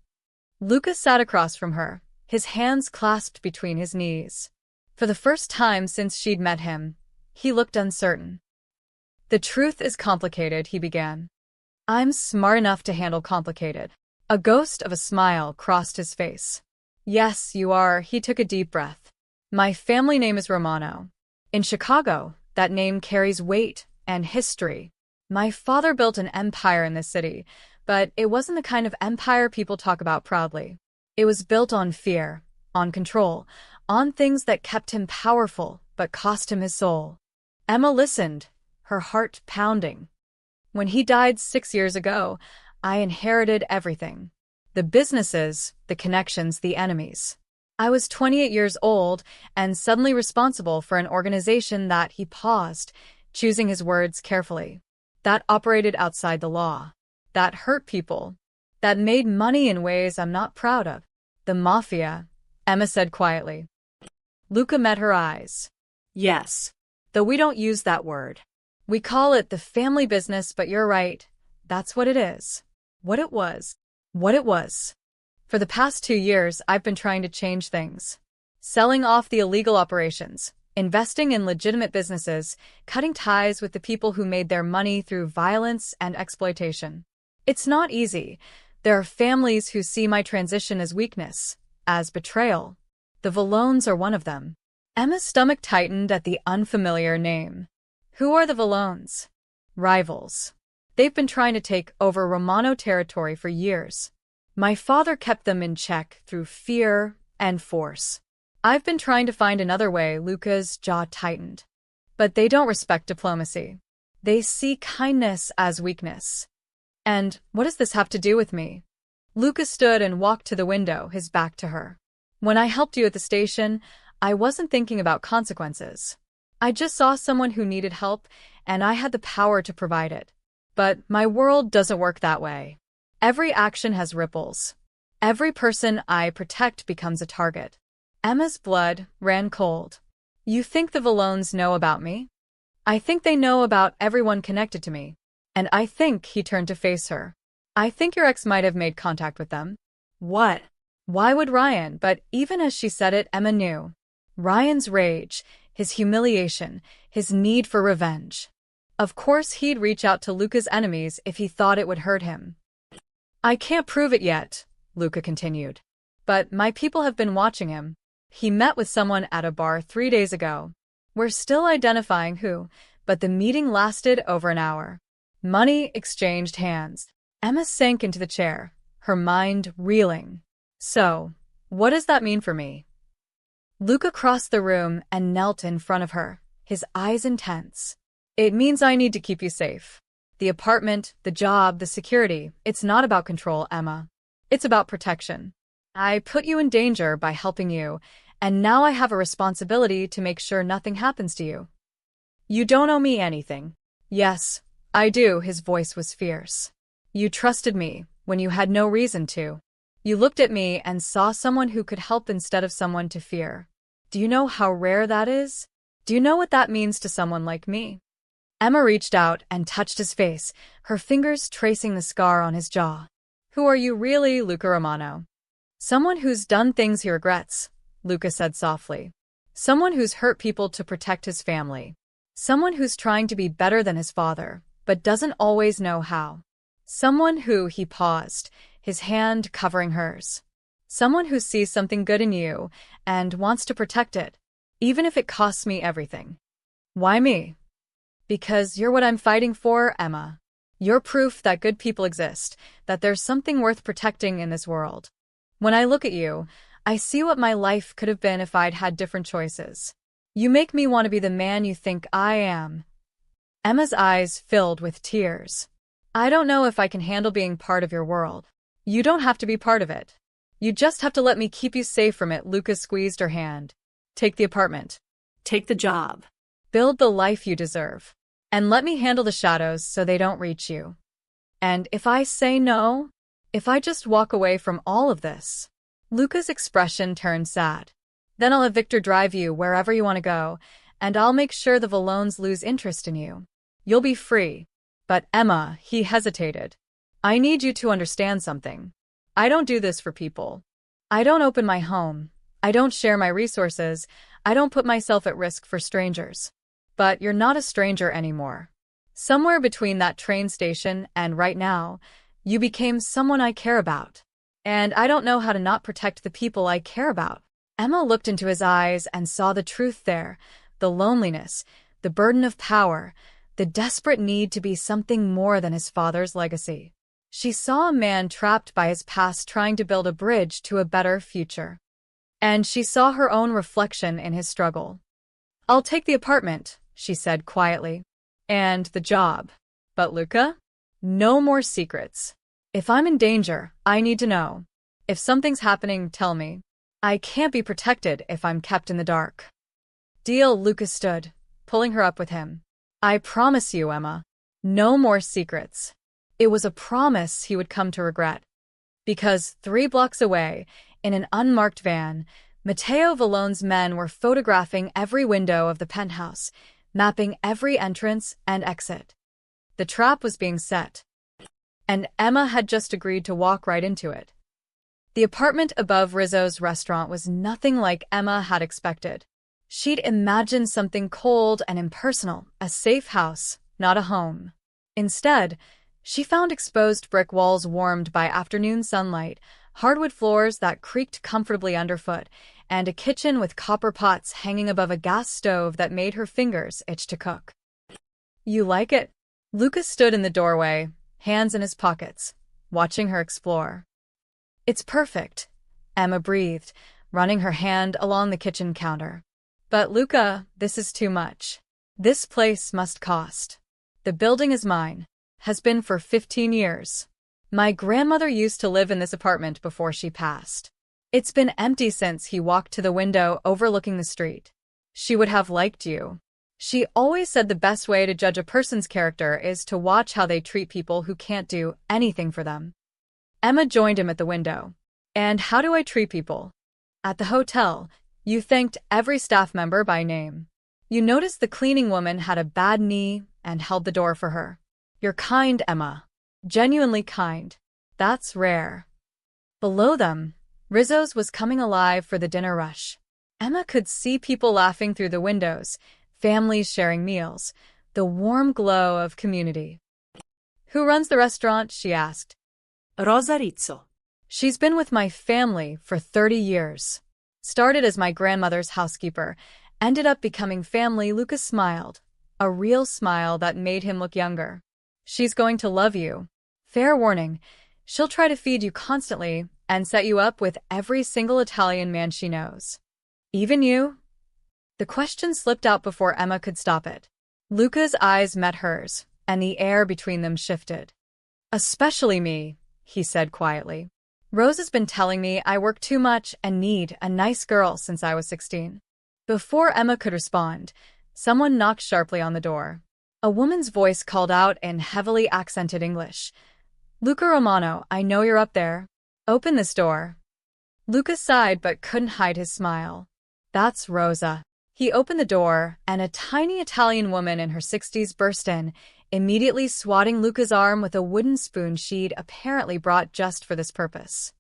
Luca sat across from her, his hands clasped between his knees. For the first time since she'd met him, he looked uncertain. The truth is complicated, he began. I'm smart enough to handle complicated. A ghost of a smile crossed his face. Yes, you are. He took a deep breath. My family name is Romano. In Chicago, that name carries weight and history. My father built an empire in this city, but it wasn't the kind of empire people talk about proudly. It was built on fear, on control, on things that kept him powerful but cost him his soul. Emma listened, her heart pounding. When he died 6 years ago, I inherited everything. The businesses, the connections, the enemies. I was 28 years old and suddenly responsible for an organization that he paused, choosing his words carefully. That operated outside the law. That hurt people. That made money in ways I'm not proud of. The Mafia, Emma said quietly. Luca met her eyes. Yes. Though we don't use that word. We call it the family business, but you're right. That's what it is. What it was. What it was. For the past 2 years, I've been trying to change things. Selling off the illegal operations, investing in legitimate businesses, cutting ties with the people who made their money through violence and exploitation. It's not easy. There are families who see my transition as weakness, as betrayal. The Vallones are one of them. Emma's stomach tightened at the unfamiliar name. Who are the Vallones? Rivals. They've been trying to take over Romano territory for years. My father kept them in check through fear and force. I've been trying to find another way. Luca's jaw tightened. But they don't respect diplomacy. They see kindness as weakness. And what does this have to do with me? Luca stood and walked to the window, his back to her. When I helped you at the station, I wasn't thinking about consequences. I just saw someone who needed help, and I had the power to provide it. But my world doesn't work that way. Every action has ripples. Every person I protect becomes a target. Emma's blood ran cold. You think the Vallones know about me? I think they know about everyone connected to me. And I think, he turned to face her. I think your ex might have made contact with them. What? Why would Ryan? But even as she said it, Emma knew. Ryan's rage, his humiliation, his need for revenge. Of course he'd reach out to Luca's enemies if he thought it would hurt him. I can't prove it yet, Luca continued. But my people have been watching him. He met with someone at a bar 3 days ago. We're still identifying who, but the meeting lasted over an hour. Money exchanged hands. Emma sank into the chair, her mind reeling. So, what does that mean for me? Luca crossed the room and knelt in front of her, his eyes intense. It means I need to keep you safe. The apartment, the job, the security, it's not about control, Emma. It's about protection. I put you in danger by helping you, and now I have a responsibility to make sure nothing happens to you. You don't owe me anything. Yes, I do, his voice was fierce. You trusted me when you had no reason to. You looked at me and saw someone who could help instead of someone to fear. Do you know how rare that is? Do you know what that means to someone like me? Emma reached out and touched his face, her fingers tracing the scar on his jaw. Who are you really, Luca Romano? Someone who's done things he regrets, Luca said softly. Someone who's hurt people to protect his family. Someone who's trying to be better than his father, but doesn't always know how. Someone who, he paused, his hand covering hers. Someone who sees something good in you and wants to protect it, even if it costs me everything. Why me? Because you're what I'm fighting for, Emma. You're proof that good people exist, that there's something worth protecting in this world. When I look at you, I see what my life could have been if I'd had different choices. You make me want to be the man you think I am. Emma's eyes filled with tears. I don't know if I can handle being part of your world. You don't have to be part of it. You just have to let me keep you safe from it. Luca squeezed her hand. Take the apartment. Take the job. Build the life you deserve. And let me handle the shadows so they don't reach you. And if I say no, if I just walk away from all of this, Luca's expression turned sad. Then I'll have Victor drive you wherever you want to go, and I'll make sure the Vallones lose interest in you. You'll be free. But Emma, he hesitated. I need you to understand something. I don't do this for people. I don't open my home. I don't share my resources. I don't put myself at risk for strangers. But you're not a stranger anymore. Somewhere between that train station and right now, you became someone I care about. And I don't know how to not protect the people I care about. Emma looked into his eyes and saw the truth there, the loneliness, the burden of power, the desperate need to be something more than his father's legacy. She saw a man trapped by his past trying to build a bridge to a better future. And she saw her own reflection in his struggle. I'll take the apartment, she said quietly. And the job. But Luca? No more secrets. If I'm in danger, I need to know. If something's happening, tell me. I can't be protected if I'm kept in the dark. Deal, Luca stood, pulling her up with him. I promise you, Emma. No more secrets. It was a promise he would come to regret. Because 3 blocks away, in an unmarked van, Matteo Vallone's men were photographing every window of the penthouse, mapping every entrance and exit. The trap was being set. And Emma had just agreed to walk right into it. The apartment above Rizzo's restaurant was nothing like Emma had expected. She'd imagined something cold and impersonal, a safe house, not a home. Instead, she found exposed brick walls warmed by afternoon sunlight, hardwood floors that creaked comfortably underfoot, and a kitchen with copper pots hanging above a gas stove that made her fingers itch to cook. You like it? Lucas stood in the doorway, hands in his pockets, watching her explore. It's perfect, Emma breathed, running her hand along the kitchen counter. But Luca, this is too much. This place must cost. The building is mine, has been for 15 years. My grandmother used to live in this apartment before she passed. It's been empty since he walked to the window overlooking the street. She would have liked you. She always said the best way to judge a person's character is to watch how they treat people who can't do anything for them. Emma joined him at the window. And how do I treat people? At the hotel, you thanked every staff member by name. You noticed the cleaning woman had a bad knee and held the door for her. You're kind, Emma. Genuinely kind. That's rare. Below them, Rizzo's was coming alive for the dinner rush. Emma could see people laughing through the windows, families sharing meals, the warm glow of community. Who runs the restaurant? She asked. Rosa Rizzo. She's been with my family for 30 years. Started as my grandmother's housekeeper, ended up becoming family. Lucas smiled, a real smile that made him look younger. She's going to love you. Fair warning, she'll try to feed you constantly and set you up with every single Italian man she knows. Even you? The question slipped out before Emma could stop it. Luca's eyes met hers, and the air between them shifted. Especially me, he said quietly. Rose has been telling me I work too much and need a nice girl since I was 16. Before Emma could respond, someone knocked sharply on the door. A woman's voice called out in heavily accented English. Luca Romano, I know you're up there. Open this door. Luca sighed but couldn't hide his smile. That's Rosa. He opened the door, and a tiny Italian woman in her 60s burst in, immediately swatting Luca's arm with a wooden spoon she'd apparently brought just for this purpose.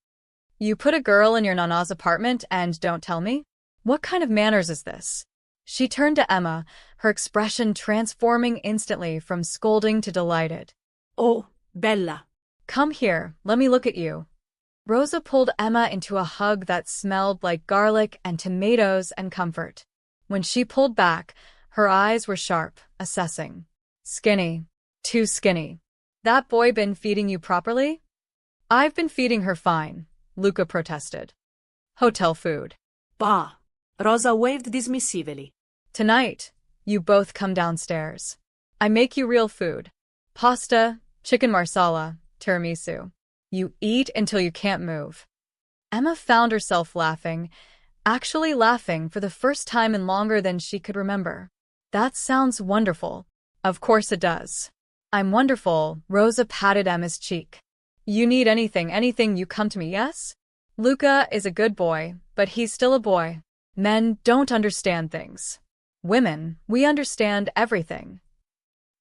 You put a girl in your nana's apartment and don't tell me? What kind of manners is this? She turned to Emma, her expression transforming instantly from scolding to delighted. Oh, Bella. Come here, let me look at you. Rosa pulled Emma into a hug that smelled like garlic and tomatoes and comfort. When she pulled back, her eyes were sharp, assessing. Skinny. Too skinny. That boy been feeding you properly? I've been feeding her fine, Luca protested. Hotel food. Bah. Rosa waved dismissively. Tonight, you both come downstairs. I make you real food. Pasta, chicken marsala, tiramisu. You eat until you can't move. Emma found herself laughing, actually laughing for the first time in longer than she could remember. That sounds wonderful. Of course it does. I'm wonderful, Rosa patted Emma's cheek. You need anything you come to me, yes? Luca is a good boy, but he's still a boy. Men don't understand things. Women, we understand everything.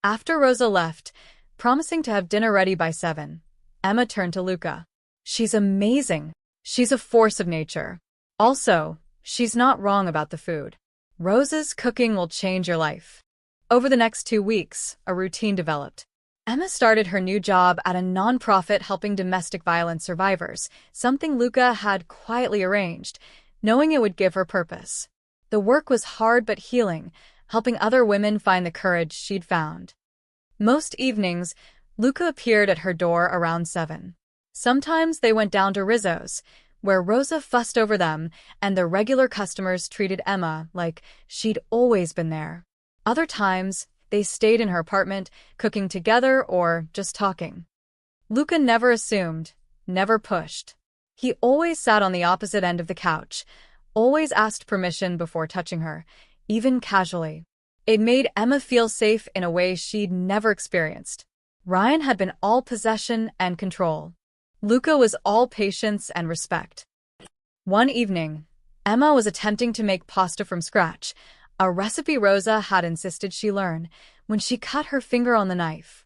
After Rosa left, promising to have dinner ready by 7, Emma turned to Luca. She's amazing. She's a force of nature. Also, she's not wrong about the food. Rosa's cooking will change your life. Over the next 2 weeks, a routine developed. Emma started her new job at a nonprofit helping domestic violence survivors, something Luca had quietly arranged, knowing it would give her purpose. The work was hard but healing, helping other women find the courage she'd found. Most evenings, Luca appeared at her door around 7. Sometimes they went down to Rizzo's, where Rosa fussed over them and the regular customers treated Emma like she'd always been there. Other times, they stayed in her apartment, cooking together or just talking. Luca never assumed, never pushed. He always sat on the opposite end of the couch, always asked permission before touching her, even casually. It made Emma feel safe in a way she'd never experienced. Ryan had been all possession and control. Luca was all patience and respect. One evening, Emma was attempting to make pasta from scratch, a recipe Rosa had insisted she learn, when she cut her finger on the knife.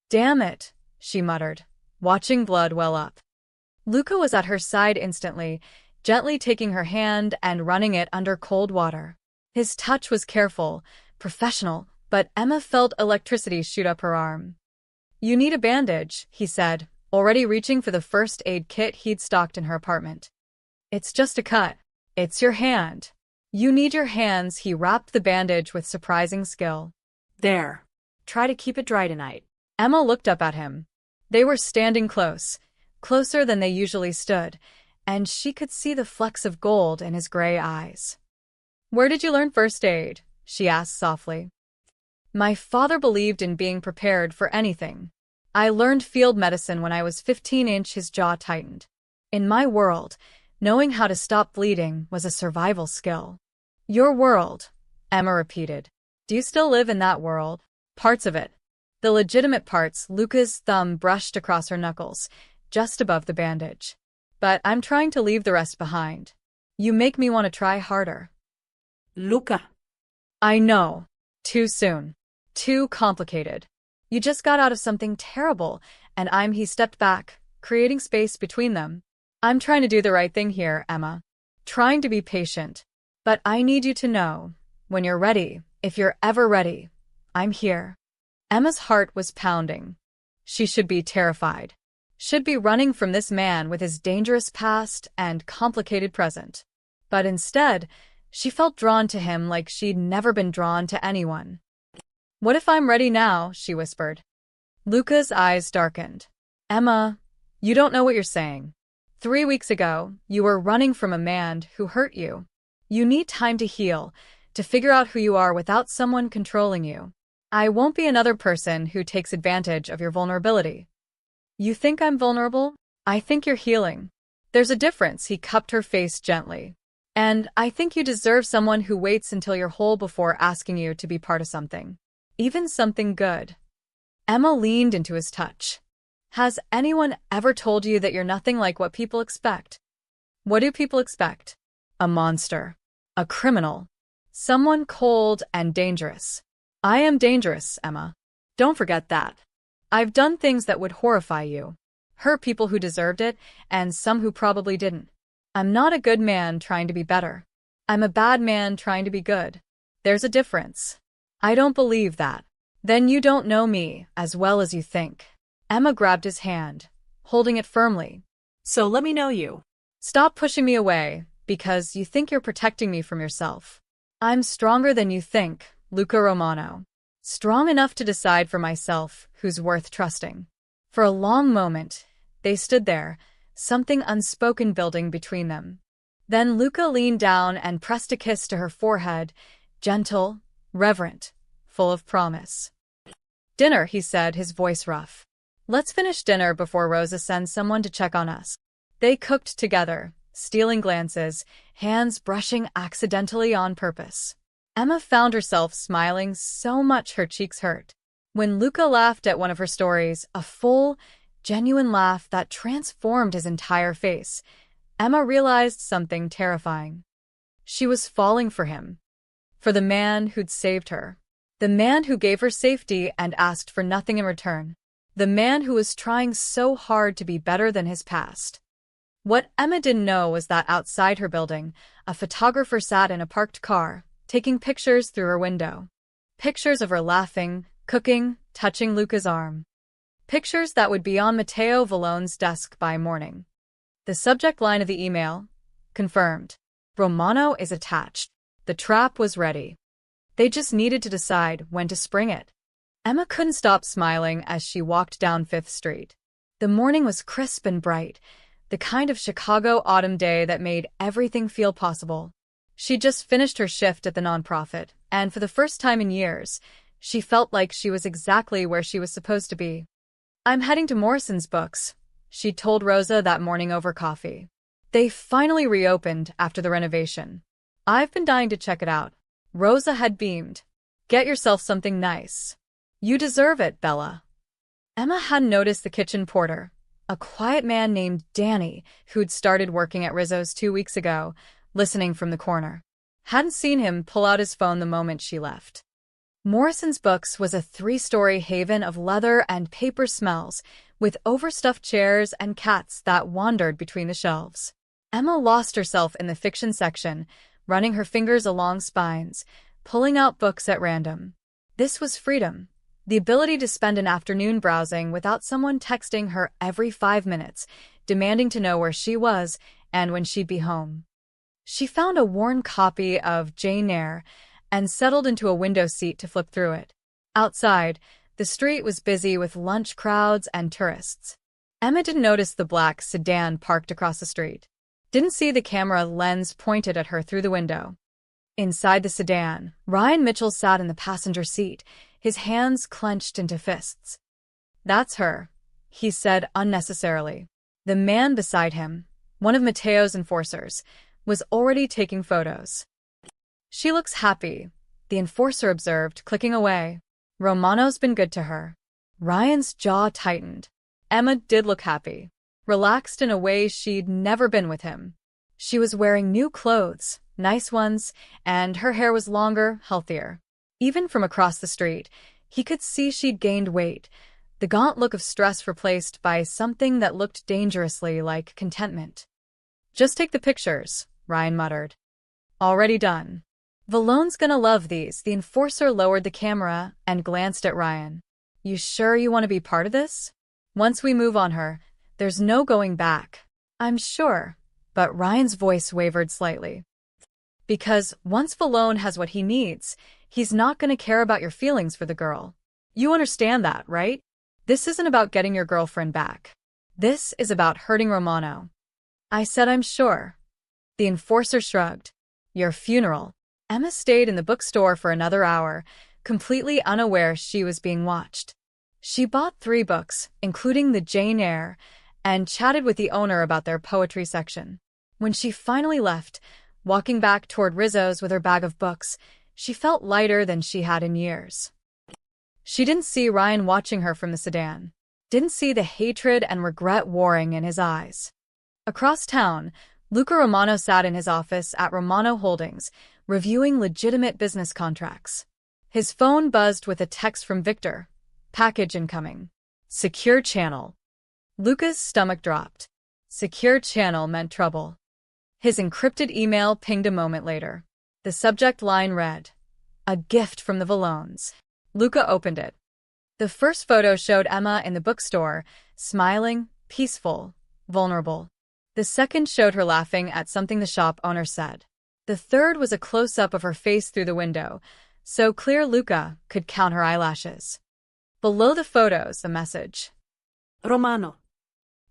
"Damn it," she muttered, watching blood well up. Luca was at her side instantly, gently taking her hand and running it under cold water. His touch was careful, professional, but Emma felt electricity shoot up her arm. "You need a bandage," he said, already reaching for the first aid kit he'd stocked in her apartment. "It's just a cut. It's your hand. You need your hands." He wrapped the bandage with surprising skill. There. Try to keep it dry tonight. Emma looked up at him. They were standing close, closer than they usually stood, and she could see the flecks of gold in his gray eyes. "Where did you learn first aid?" she asked softly. "My father believed in being prepared for anything. I learned field medicine when I was 15." His jaw tightened. "In my world, knowing how to stop bleeding was a survival skill." "Your world," Emma repeated. "Do you still live in that world?" "Parts of it. The legitimate parts." Luca's thumb brushed across her knuckles, just above the bandage. "But I'm trying to leave the rest behind. You make me want to try harder." Luca. "I know. Too soon. Too complicated. You just got out of something terrible, and He stepped back, creating space between them. "I'm trying to do the right thing here, Emma. Trying to be patient. But I need you to know, when you're ready, if you're ever ready, I'm here." Emma's heart was pounding. She should be terrified. Should be running from this man with his dangerous past and complicated present. But instead, she felt drawn to him like she'd never been drawn to anyone. "What if I'm ready now?" she whispered. Luca's eyes darkened. "Emma, you don't know what you're saying. 3 weeks ago, you were running from a man who hurt you. You need time to heal, to figure out who you are without someone controlling you. I won't be another person who takes advantage of your vulnerability." "You think I'm vulnerable? I think you're healing. There's a difference." He cupped her face gently. "And I think you deserve someone who waits until you're whole before asking you to be part of something. Even something good." Emma leaned into his touch. "Has anyone ever told you that you're nothing like what people expect?" "What do people expect?" "A monster. A criminal. Someone cold and dangerous." "I am dangerous, Emma. Don't forget that. I've done things that would horrify you. Hurt people who deserved it, and some who probably didn't. I'm not a good man trying to be better. I'm a bad man trying to be good. There's a difference." "I don't believe that." "Then you don't know me as well as you think." Emma grabbed his hand, holding it firmly. "So let me know you." "Stop pushing me away, because you think you're protecting me from yourself. I'm stronger than you think, Luca Romano. Strong enough to decide for myself who's worth trusting." For a long moment, they stood there, something unspoken building between them. Then Luca leaned down and pressed a kiss to her forehead, gentle, reverent, full of promise. "Dinner," he said, his voice rough. "Let's finish dinner before Rosa sends someone to check on us." They cooked together, stealing glances, hands brushing accidentally on purpose. Emma found herself smiling so much her cheeks hurt. When Luca laughed at one of her stories, a full, genuine laugh that transformed his entire face, Emma realized something terrifying. She was falling for him. For the man who'd saved her. The man who gave her safety and asked for nothing in return. The man who was trying so hard to be better than his past. What Emma didn't know was that outside her building, a photographer sat in a parked car, taking pictures through her window. Pictures of her laughing, cooking, touching Luca's arm. Pictures that would be on Matteo Vallone's desk by morning. The subject line of the email: confirmed. Romano is attached. The trap was ready. They just needed to decide when to spring it. Emma couldn't stop smiling as she walked down 5th Street. The morning was crisp and bright, the kind of Chicago autumn day that made everything feel possible. She'd just finished her shift at the nonprofit, and for the first time in years, she felt like she was exactly where she was supposed to be. "I'm heading to Morrison's Books," she told Rosa that morning over coffee. They finally reopened after the renovation. "I've been dying to check it out." Rosa had beamed. "Get yourself something nice. You deserve it, Bella." Emma hadn't noticed the kitchen porter, a quiet man named Danny, who'd started working at Rizzo's 2 weeks ago, listening from the corner. Hadn't seen him pull out his phone the moment she left. Morrison's Books was a 3-story haven of leather and paper smells, with overstuffed chairs and cats that wandered between the shelves. Emma lost herself in the fiction section, running her fingers along spines, pulling out books at random. This was freedom, the ability to spend an afternoon browsing without someone texting her every 5 minutes, demanding to know where she was and when she'd be home. She found a worn copy of Jane Eyre and settled into a window seat to flip through it. Outside, the street was busy with lunch crowds and tourists. Emma didn't notice the black sedan parked across the street. Didn't see the camera lens pointed at her through the window. Inside the sedan, Ryan Mitchell sat in the passenger seat, his hands clenched into fists. "That's her," he said unnecessarily. The man beside him, one of Mateo's enforcers, was already taking photos. "She looks happy," the enforcer observed, clicking away. "Romano's been good to her." Ryan's jaw tightened. Emma did look happy, relaxed in a way she'd never been with him. She was wearing new clothes, nice ones, and her hair was longer, healthier. Even from across the street, he could see she'd gained weight, the gaunt look of stress replaced by something that looked dangerously like contentment. "Just take the pictures," Ryan muttered. "Already done." "Vallone's gonna love these." The enforcer lowered the camera and glanced at Ryan. "You sure you want to be part of this? Once we move on her, there's no going back." "I'm sure," but Ryan's voice wavered slightly. "Because once Vallone has what he needs, he's not gonna care about your feelings for the girl. You understand that, right? This isn't about getting your girlfriend back. This is about hurting Romano." "I said I'm sure." The enforcer shrugged. "Your funeral." Emma stayed in the bookstore for another hour, completely unaware she was being watched. She bought 3 books, including the Jane Eyre, and chatted with the owner about their poetry section. When she finally left, walking back toward Rizzo's with her bag of books, she felt lighter than she had in years. She didn't see Ryan watching her from the sedan. Didn't see the hatred and regret warring in his eyes. Across town, Luca Romano sat in his office at Romano Holdings, reviewing legitimate business contracts. His phone buzzed with a text from Victor. "Package incoming. Secure channel." Luca's stomach dropped. Secure channel meant trouble. His encrypted email pinged a moment later. The subject line read, "A gift from the Vallones." Luca opened it. The first photo showed Emma in the bookstore, smiling, peaceful, vulnerable. The second showed her laughing at something the shop owner said. The third was a close-up of her face through the window, so clear Luca could count her eyelashes. Below the photos, a message. Romano.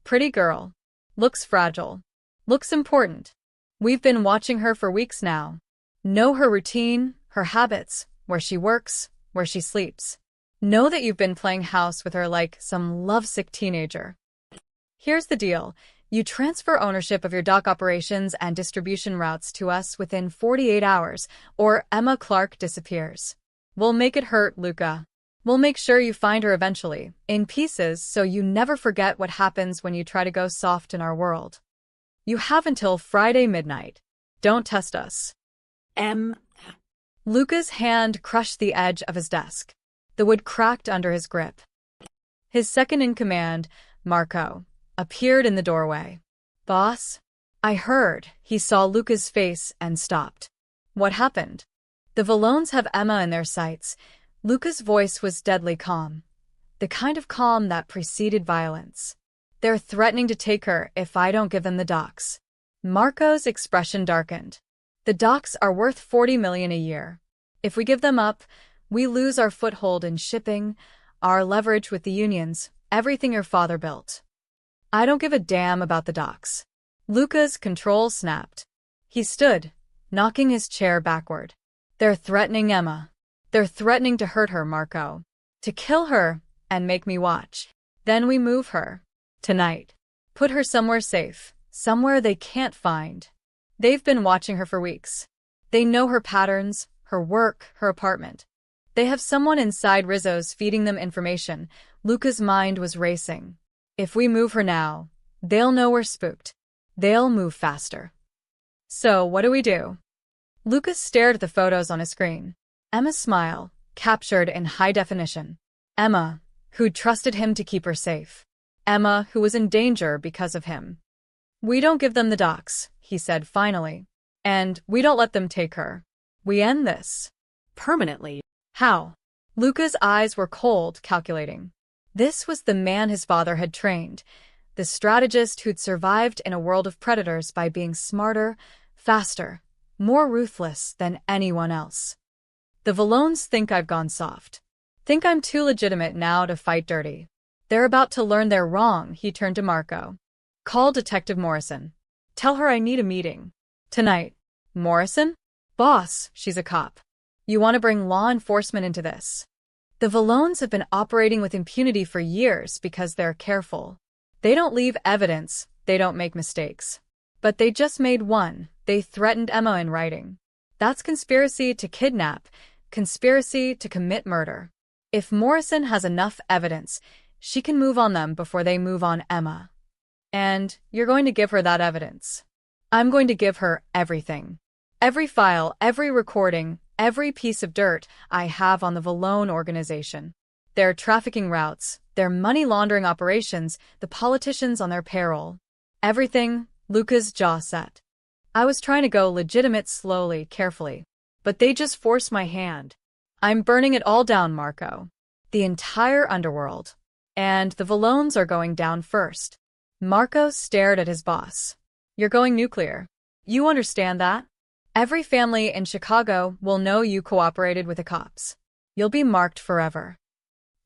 Pretty girl. Looks fragile. Looks important. We've been watching her for weeks now. Know her routine, her habits, where she works, where she sleeps. Know that you've been playing house with her like some lovesick teenager. Here's the deal. You transfer ownership of your dock operations and distribution routes to us within 48 hours, or Emma Clark disappears. We'll make it hurt, Luca. We'll make sure you find her eventually, in pieces, so you never forget what happens when you try to go soft in our world. You have until Friday midnight. Don't test us. Luca's hand crushed the edge of his desk. The wood cracked under his grip. His second-in-command, Marco, appeared in the doorway. "Boss?" "I heard." He saw Luca's face and stopped. "What happened?" "The Vallones have Emma in their sights." Luca's voice was deadly calm, the kind of calm that preceded violence. "They're threatening to take her if I don't give them the docks." Marco's expression darkened. "The docks are worth $40 million a year. If we give them up, we lose our foothold in shipping, our leverage with the unions, everything your father built." I don't give a damn about the docs. Luca's control snapped. He stood, knocking his chair backward. They're threatening Emma. They're threatening to hurt her, Marco. To kill her and make me watch. Then we move her. Tonight. Put her somewhere safe, somewhere they can't find. They've been watching her for weeks. They know her patterns, her work, her apartment. They have someone inside Rizzo's feeding them information. Luca's mind was racing. If we move her now, they'll know we're spooked. They'll move faster. So what do? Luca stared at the photos on his screen. Emma's smile, captured in high definition. Emma, who'd trusted him to keep her safe. Emma, who was in danger because of him. We don't give them the docs, he said finally. And we don't let them take her. We end this. Permanently. How? Luca's eyes were cold, calculating. This was the man his father had trained, the strategist who'd survived in a world of predators by being smarter, faster, more ruthless than anyone else. The Vallones think I've gone soft. Think I'm too legitimate now to fight dirty. They're about to learn they're wrong, he turned to Marco. Call Detective Morrison. Tell her I need a meeting. Tonight. Morrison? Boss, she's a cop. You want to bring law enforcement into this. The Vallones have been operating with impunity for years because they're careful. They don't leave evidence, they don't make mistakes. But they just made one. They threatened Emma in writing. That's conspiracy to kidnap, conspiracy to commit murder. If Morrison has enough evidence, she can move on them before they move on Emma. And you're going to give her that evidence. I'm going to give her everything. Every file, every recording, every piece of dirt I have on the Vallone organization. Their trafficking routes, their money laundering operations, the politicians on their payroll. Everything. Luca's jaw set. I was trying to go legitimate slowly, carefully. But they just forced my hand. I'm burning it all down, Marco. The entire underworld. And the Vallones are going down first. Marco stared at his boss. You're going nuclear. You understand that? Every family in Chicago will know you cooperated with the cops. You'll be marked forever.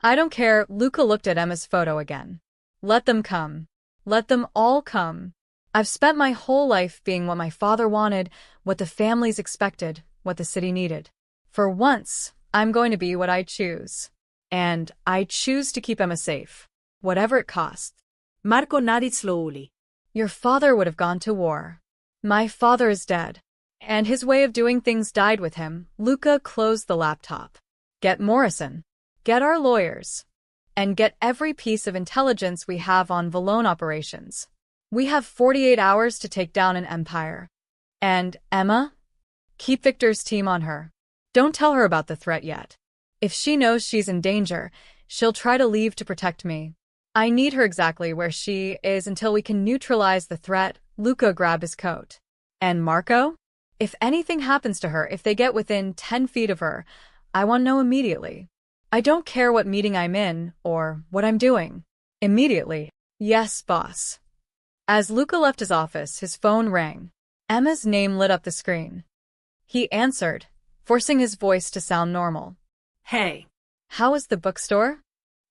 I don't care. Luca looked at Emma's photo again. Let them come. Let them all come. I've spent my whole life being what my father wanted, what the families expected, what the city needed. For once, I'm going to be what I choose. And I choose to keep Emma safe, whatever it costs. Marco nodded slowly. Your father would have gone to war. My father is dead. And his way of doing things died with him. Luca closed the laptop. Get Morrison. Get our lawyers. And get every piece of intelligence we have on Vallone operations. We have 48 hours to take down an empire. And Emma? Keep Victor's team on her. Don't tell her about the threat yet. If she knows she's in danger, she'll try to leave to protect me. I need her exactly where she is until we can neutralize the threat. Luca grabbed his coat. And Marco? If anything happens to her, if they get within 10 feet of her, I want to know immediately. I don't care what meeting I'm in or what I'm doing. Immediately. Yes, boss. As Luca left his office, his phone rang. Emma's name lit up the screen. He answered, forcing his voice to sound normal. Hey. How was the bookstore?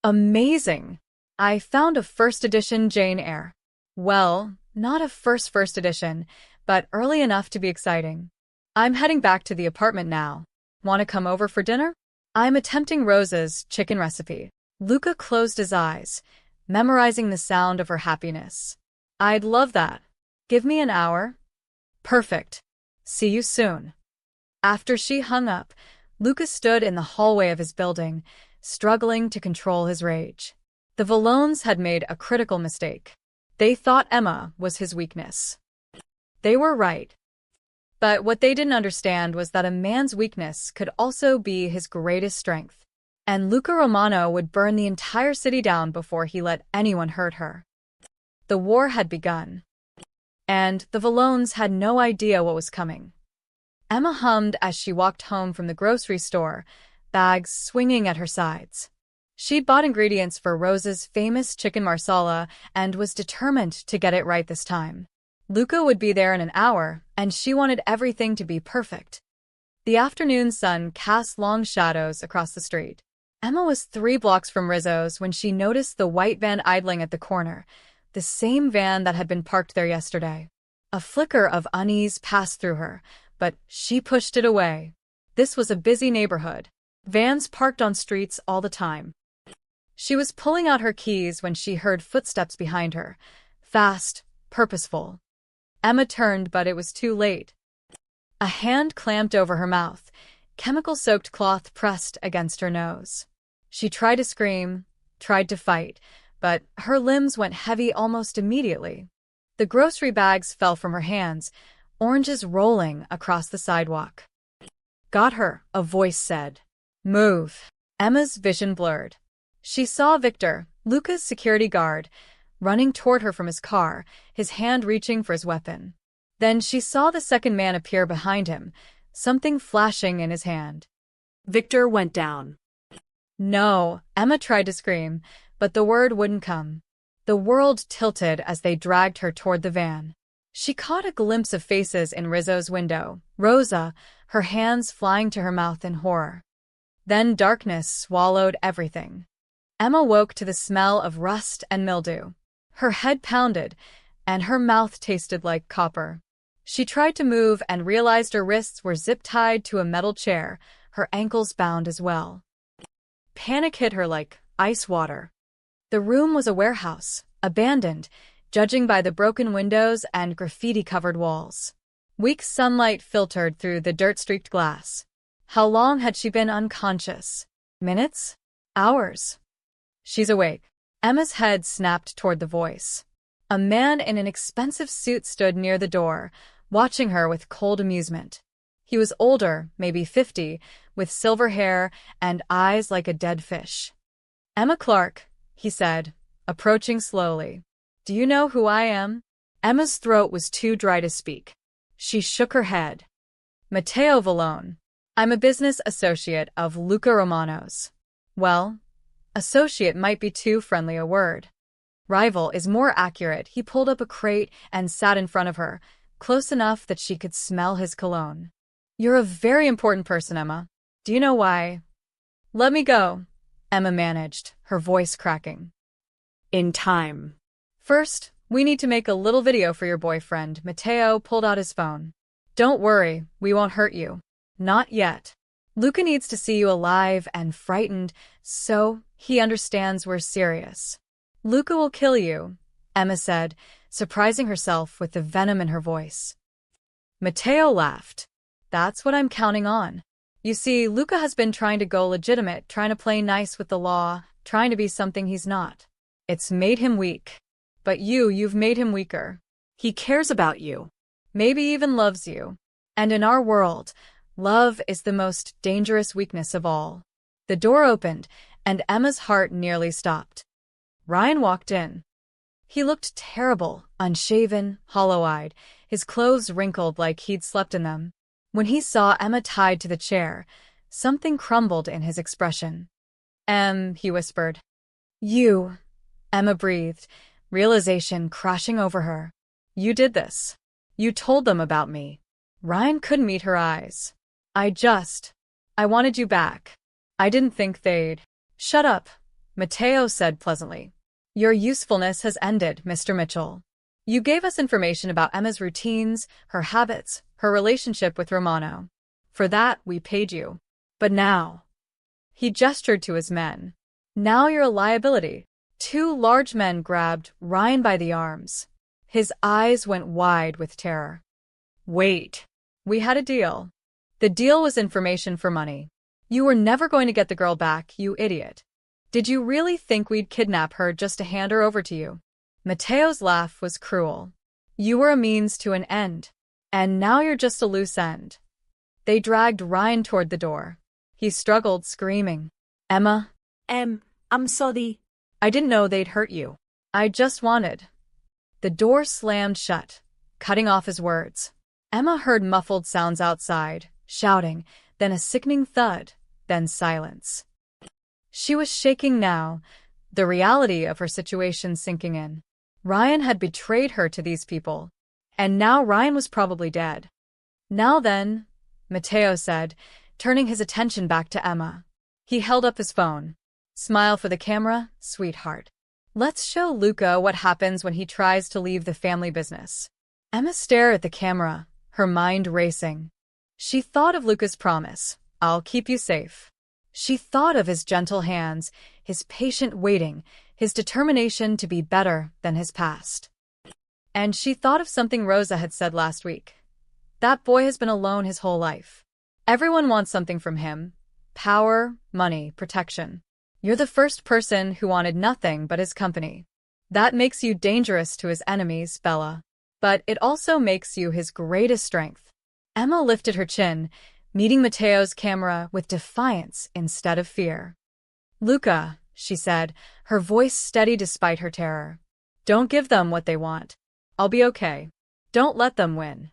Amazing. I found a first edition Jane Eyre. Well, not a first edition, but early enough to be exciting. I'm heading back to the apartment now. Want to come over for dinner? I'm attempting Rose's chicken recipe. Luca closed his eyes, memorizing the sound of her happiness. I'd love that. Give me an hour. Perfect. See you soon. After she hung up, Luca stood in the hallway of his building, struggling to control his rage. The Vallones had made a critical mistake. They thought Emma was his weakness. They were right. But what they didn't understand was that a man's weakness could also be his greatest strength. And Luca Romano would burn the entire city down before he let anyone hurt her. The war had begun. And the Vallones had no idea what was coming. Emma hummed as she walked home from the grocery store, bags swinging at her sides. She'd bought ingredients for Rose's famous chicken marsala and was determined to get it right this time. Luca would be there in an hour, and she wanted everything to be perfect. The afternoon sun cast long shadows across the street. Emma was 3 blocks from Rizzo's when she noticed the white van idling at the corner, the same van that had been parked there yesterday. A flicker of unease passed through her, but she pushed it away. This was a busy neighborhood. Vans parked on streets all the time. She was pulling out her keys when she heard footsteps behind her. Fast, purposeful. Emma turned, but it was too late. A hand clamped over her mouth, chemical-soaked cloth pressed against her nose. She tried to scream, tried to fight, but her limbs went heavy almost immediately. The grocery bags fell from her hands, oranges rolling across the sidewalk. "Got her," a voice said. "Move." Emma's vision blurred. She saw Victor, Luca's security guard, running toward her from his car, his hand reaching for his weapon. Then she saw the second man appear behind him, something flashing in his hand. Victor went down. No, Emma tried to scream, but the word wouldn't come. The world tilted as they dragged her toward the van. She caught a glimpse of faces in Rizzo's window, Rosa, her hands flying to her mouth in horror. Then darkness swallowed everything. Emma woke to the smell of rust and mildew. Her head pounded, and her mouth tasted like copper. She tried to move and realized her wrists were zip-tied to a metal chair, her ankles bound as well. Panic hit her like ice water. The room was a warehouse, abandoned, judging by the broken windows and graffiti-covered walls. Weak sunlight filtered through the dirt-streaked glass. How long had she been unconscious? Minutes? Hours? She's awake. Emma's head snapped toward the voice. A man in an expensive suit stood near the door, watching her with cold amusement. He was older, maybe 50, with silver hair and eyes like a dead fish. "Emma Clark," he said, approaching slowly. "Do you know who I am?" Emma's throat was too dry to speak. She shook her head. "Matteo Vallone. I'm a business associate of Luca Romano's." "Well, associate might be too friendly a word. Rival is more accurate." He pulled up a crate and sat in front of her, close enough that she could smell his cologne. "You're a very important person, Emma. Do you know why?" "Let me go," Emma managed, her voice cracking. "In time. "First, we need to make a little video for your boyfriend." Matteo pulled out his phone. "Don't worry, we won't hurt you. Not yet. Luca needs to see you alive and frightened, so he understands we're serious." "Luca will kill you," Emma said, surprising herself with the venom in her voice. Matteo laughed. "That's what I'm counting on. You see, Luca has been trying to go legitimate, trying to play nice with the law, trying to be something he's not. It's made him weak. But you've made him weaker. He cares about you. Maybe even loves you. And in our world, love is the most dangerous weakness of all." The door opened, and Emma's heart nearly stopped. Ryan walked in. He looked terrible, unshaven, hollow-eyed, his clothes wrinkled like he'd slept in them. When he saw Emma tied to the chair, something crumbled in his expression. He whispered. "You," Emma breathed, realization crashing over her. "You did this. You told them about me." Ryan couldn't meet her eyes. I wanted you back. I didn't think they'd." "Shut up," Matteo said pleasantly. "Your usefulness has ended, Mr. Mitchell. You gave us information about Emma's routines, her habits, her relationship with Romano. For that, we paid you. But now—" He gestured to his men. "Now you're a liability." Two large men grabbed Ryan by the arms. His eyes went wide with terror. "Wait. We had a deal. The deal was information for money. You were never going to get the girl back, you idiot. Did you really think we'd kidnap her just to hand her over to you?" Matteo's laugh was cruel. "You were a means to an end. And now you're just a loose end." They dragged Ryan toward the door. He struggled, screaming. "Emma." I'm sorry. "I didn't know they'd hurt you. I just wanted—" The door slammed shut, cutting off his words. Emma heard muffled sounds outside, shouting, then a sickening thud, then silence. She was shaking now, the reality of her situation sinking in. Ryan had betrayed her to these people, and now Ryan was probably dead. "Now then," Matteo said, turning his attention back to Emma. He held up his phone. "Smile for the camera, sweetheart." Let's show Luca what happens when he tries to leave the family business. Emma stared at the camera, her mind racing. She thought of Luca's promise, "I'll keep you safe." She thought of his gentle hands, his patient waiting, his determination to be better than his past. And she thought of something Rosa had said last week. That boy has been alone his whole life. Everyone wants something from him. Power, money, protection. You're the first person who wanted nothing but his company. That makes you dangerous to his enemies, Bella. But it also makes you his greatest strength. Emma lifted her chin, meeting Matteo's camera with defiance instead of fear. "Luca," she said, her voice steady despite her terror. "Don't give them what they want. I'll be okay. Don't let them win."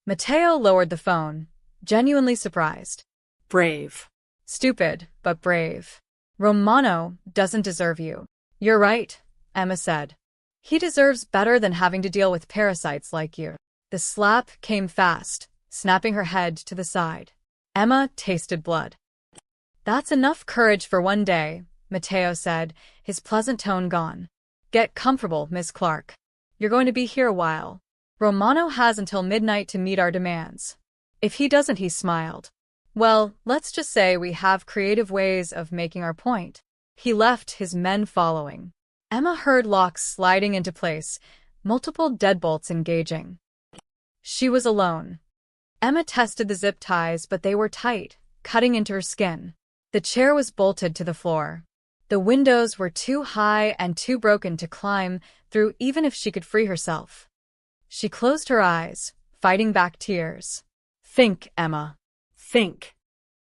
Matteo lowered the phone, genuinely surprised. Brave. "Stupid, but brave. Romano doesn't deserve you." "You're right," Emma said. "He deserves better than having to deal with parasites like you." The slap came fast, snapping her head to the side. Emma tasted blood. "That's enough courage for one day," Matteo said, his pleasant tone gone. "Get comfortable, Miss Clark. You're going to be here a while. Romano has until midnight to meet our demands. If he doesn't," he smiled. "Well, let's just say we have creative ways of making our point." He left, his men following. Emma heard locks sliding into place, multiple deadbolts engaging. She was alone. Emma tested the zip ties, but they were tight, cutting into her skin. The chair was bolted to the floor. The windows were too high and too broken to climb through even if she could free herself. She closed her eyes, fighting back tears. Think, Emma. Think.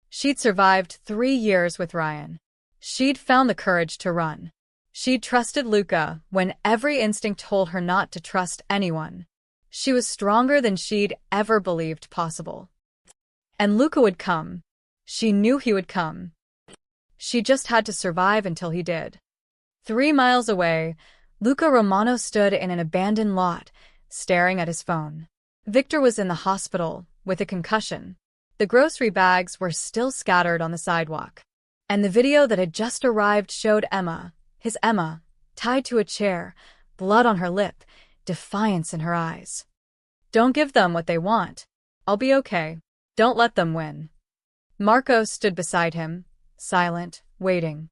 She'd survived 3 years with Ryan. She'd found the courage to run. She'd trusted Luca when every instinct told her not to trust anyone. She was stronger than she'd ever believed possible. And Luca would come. She knew he would come. She just had to survive until he did. 3 miles away, Luca Romano stood in an abandoned lot, staring at his phone. Victor was in the hospital, with a concussion. The grocery bags were still scattered on the sidewalk. And the video that had just arrived showed Emma, his Emma, tied to a chair, blood on her lip, defiance in her eyes. "Don't give them what they want. I'll be okay. Don't let them win." Marco stood beside him, silent, waiting.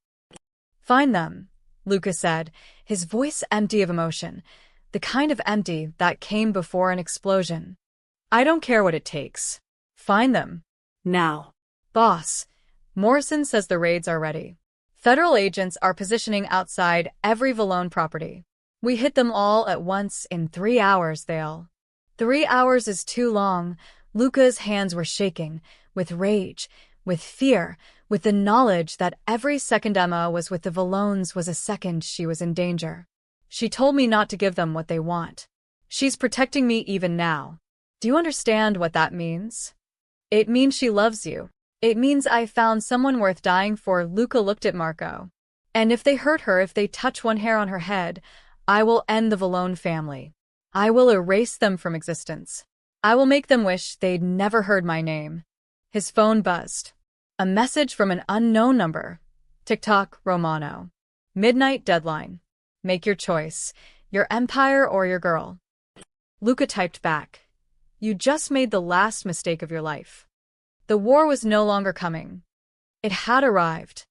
"Find them," Luca said, his voice empty of emotion, the kind of empty that came before an explosion. "I don't care what it takes. Find them. Now." "Boss, Morrison says the raids are ready. Federal agents are positioning outside every Valone property. We hit them all at once in 3 hours, they'll." 3 hours is too long. Luca's hands were shaking, with rage, with fear, with the knowledge that every second Emma was with the Valones was a second she was in danger. "She told me not to give them what they want. She's protecting me even now. Do you understand what that means? It means she loves you. It means I found someone worth dying for." Luca looked at Marco. "And if they hurt her, if they touch one hair on her head, I will end the Valone family. I will erase them from existence. I will make them wish they'd never heard my name." His phone buzzed. A message from an unknown number. "TikTok, Romano. Midnight deadline. Make your choice. Your empire or your girl." Luca typed back. "You just made the last mistake of your life." The war was no longer coming. It had arrived.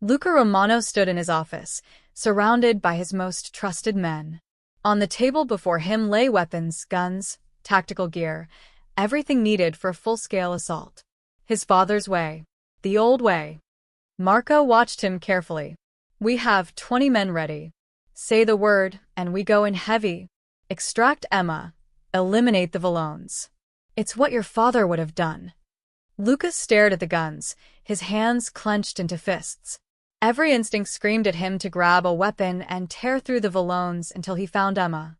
Luca Romano stood in his office, surrounded by his most trusted men. On the table before him lay weapons, guns, tactical gear, everything needed for a full-scale assault. His father's way. The old way. Marco watched him carefully. "We have 20 men ready. Say the word, and we go in heavy. Extract Emma. Eliminate the Valones. It's what your father would have done." Lucas stared at the guns, his hands clenched into fists. Every instinct screamed at him to grab a weapon and tear through the Valones until he found Emma.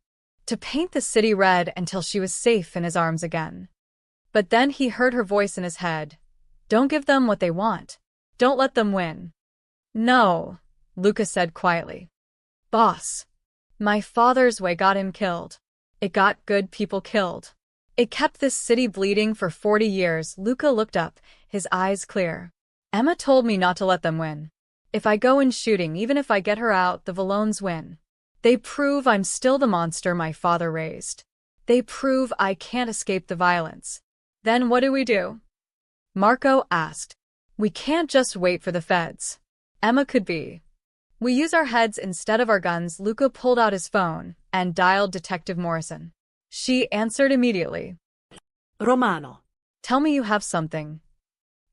To paint the city red until she was safe in his arms again. But then he heard her voice in his head. "Don't give them what they want. Don't let them win." "No," Lucas said quietly. "Boss, my father's way got him killed. It got good people killed. It kept this city bleeding for 40 years. Luca looked up, his eyes clear. "Emma told me not to let them win. If I go in shooting, even if I get her out, the Valones win. They prove I'm still the monster my father raised. They prove I can't escape the violence. Then what do we do? Marco asked. We can't just wait for the feds. Emma could be. We use our heads instead of our guns. Luca pulled out his phone and dialed Detective Morrison. She answered immediately. Romano. Tell me you have something.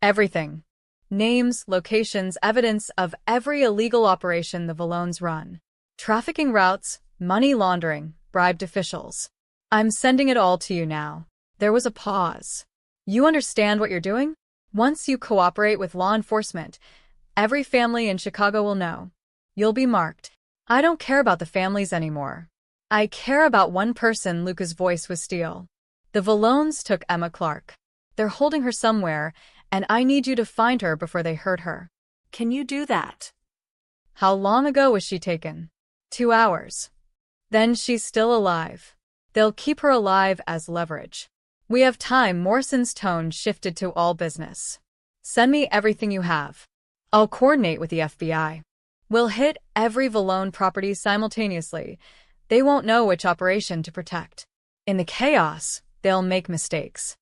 Everything. Names, locations, evidence of every illegal operation the Valones run. Trafficking routes, money laundering, bribed officials. I'm sending it all to you now. There was a pause. You understand what you're doing? Once you cooperate with law enforcement, every family in Chicago will know. You'll be marked. I don't care about the families anymore. I care about one person. Luca's voice was steel. The Valones took Emma Clark. They're holding her somewhere, and I need you to find her before they hurt her. Can you do that? How long ago was she taken? 2 hours. Then she's still alive. They'll keep her alive as leverage. We have time. Morrison's tone shifted to all business. Send me everything you have. I'll coordinate with the FBI. We'll hit every Valone property simultaneously. They won't know which operation to protect. In the chaos, they'll make mistakes.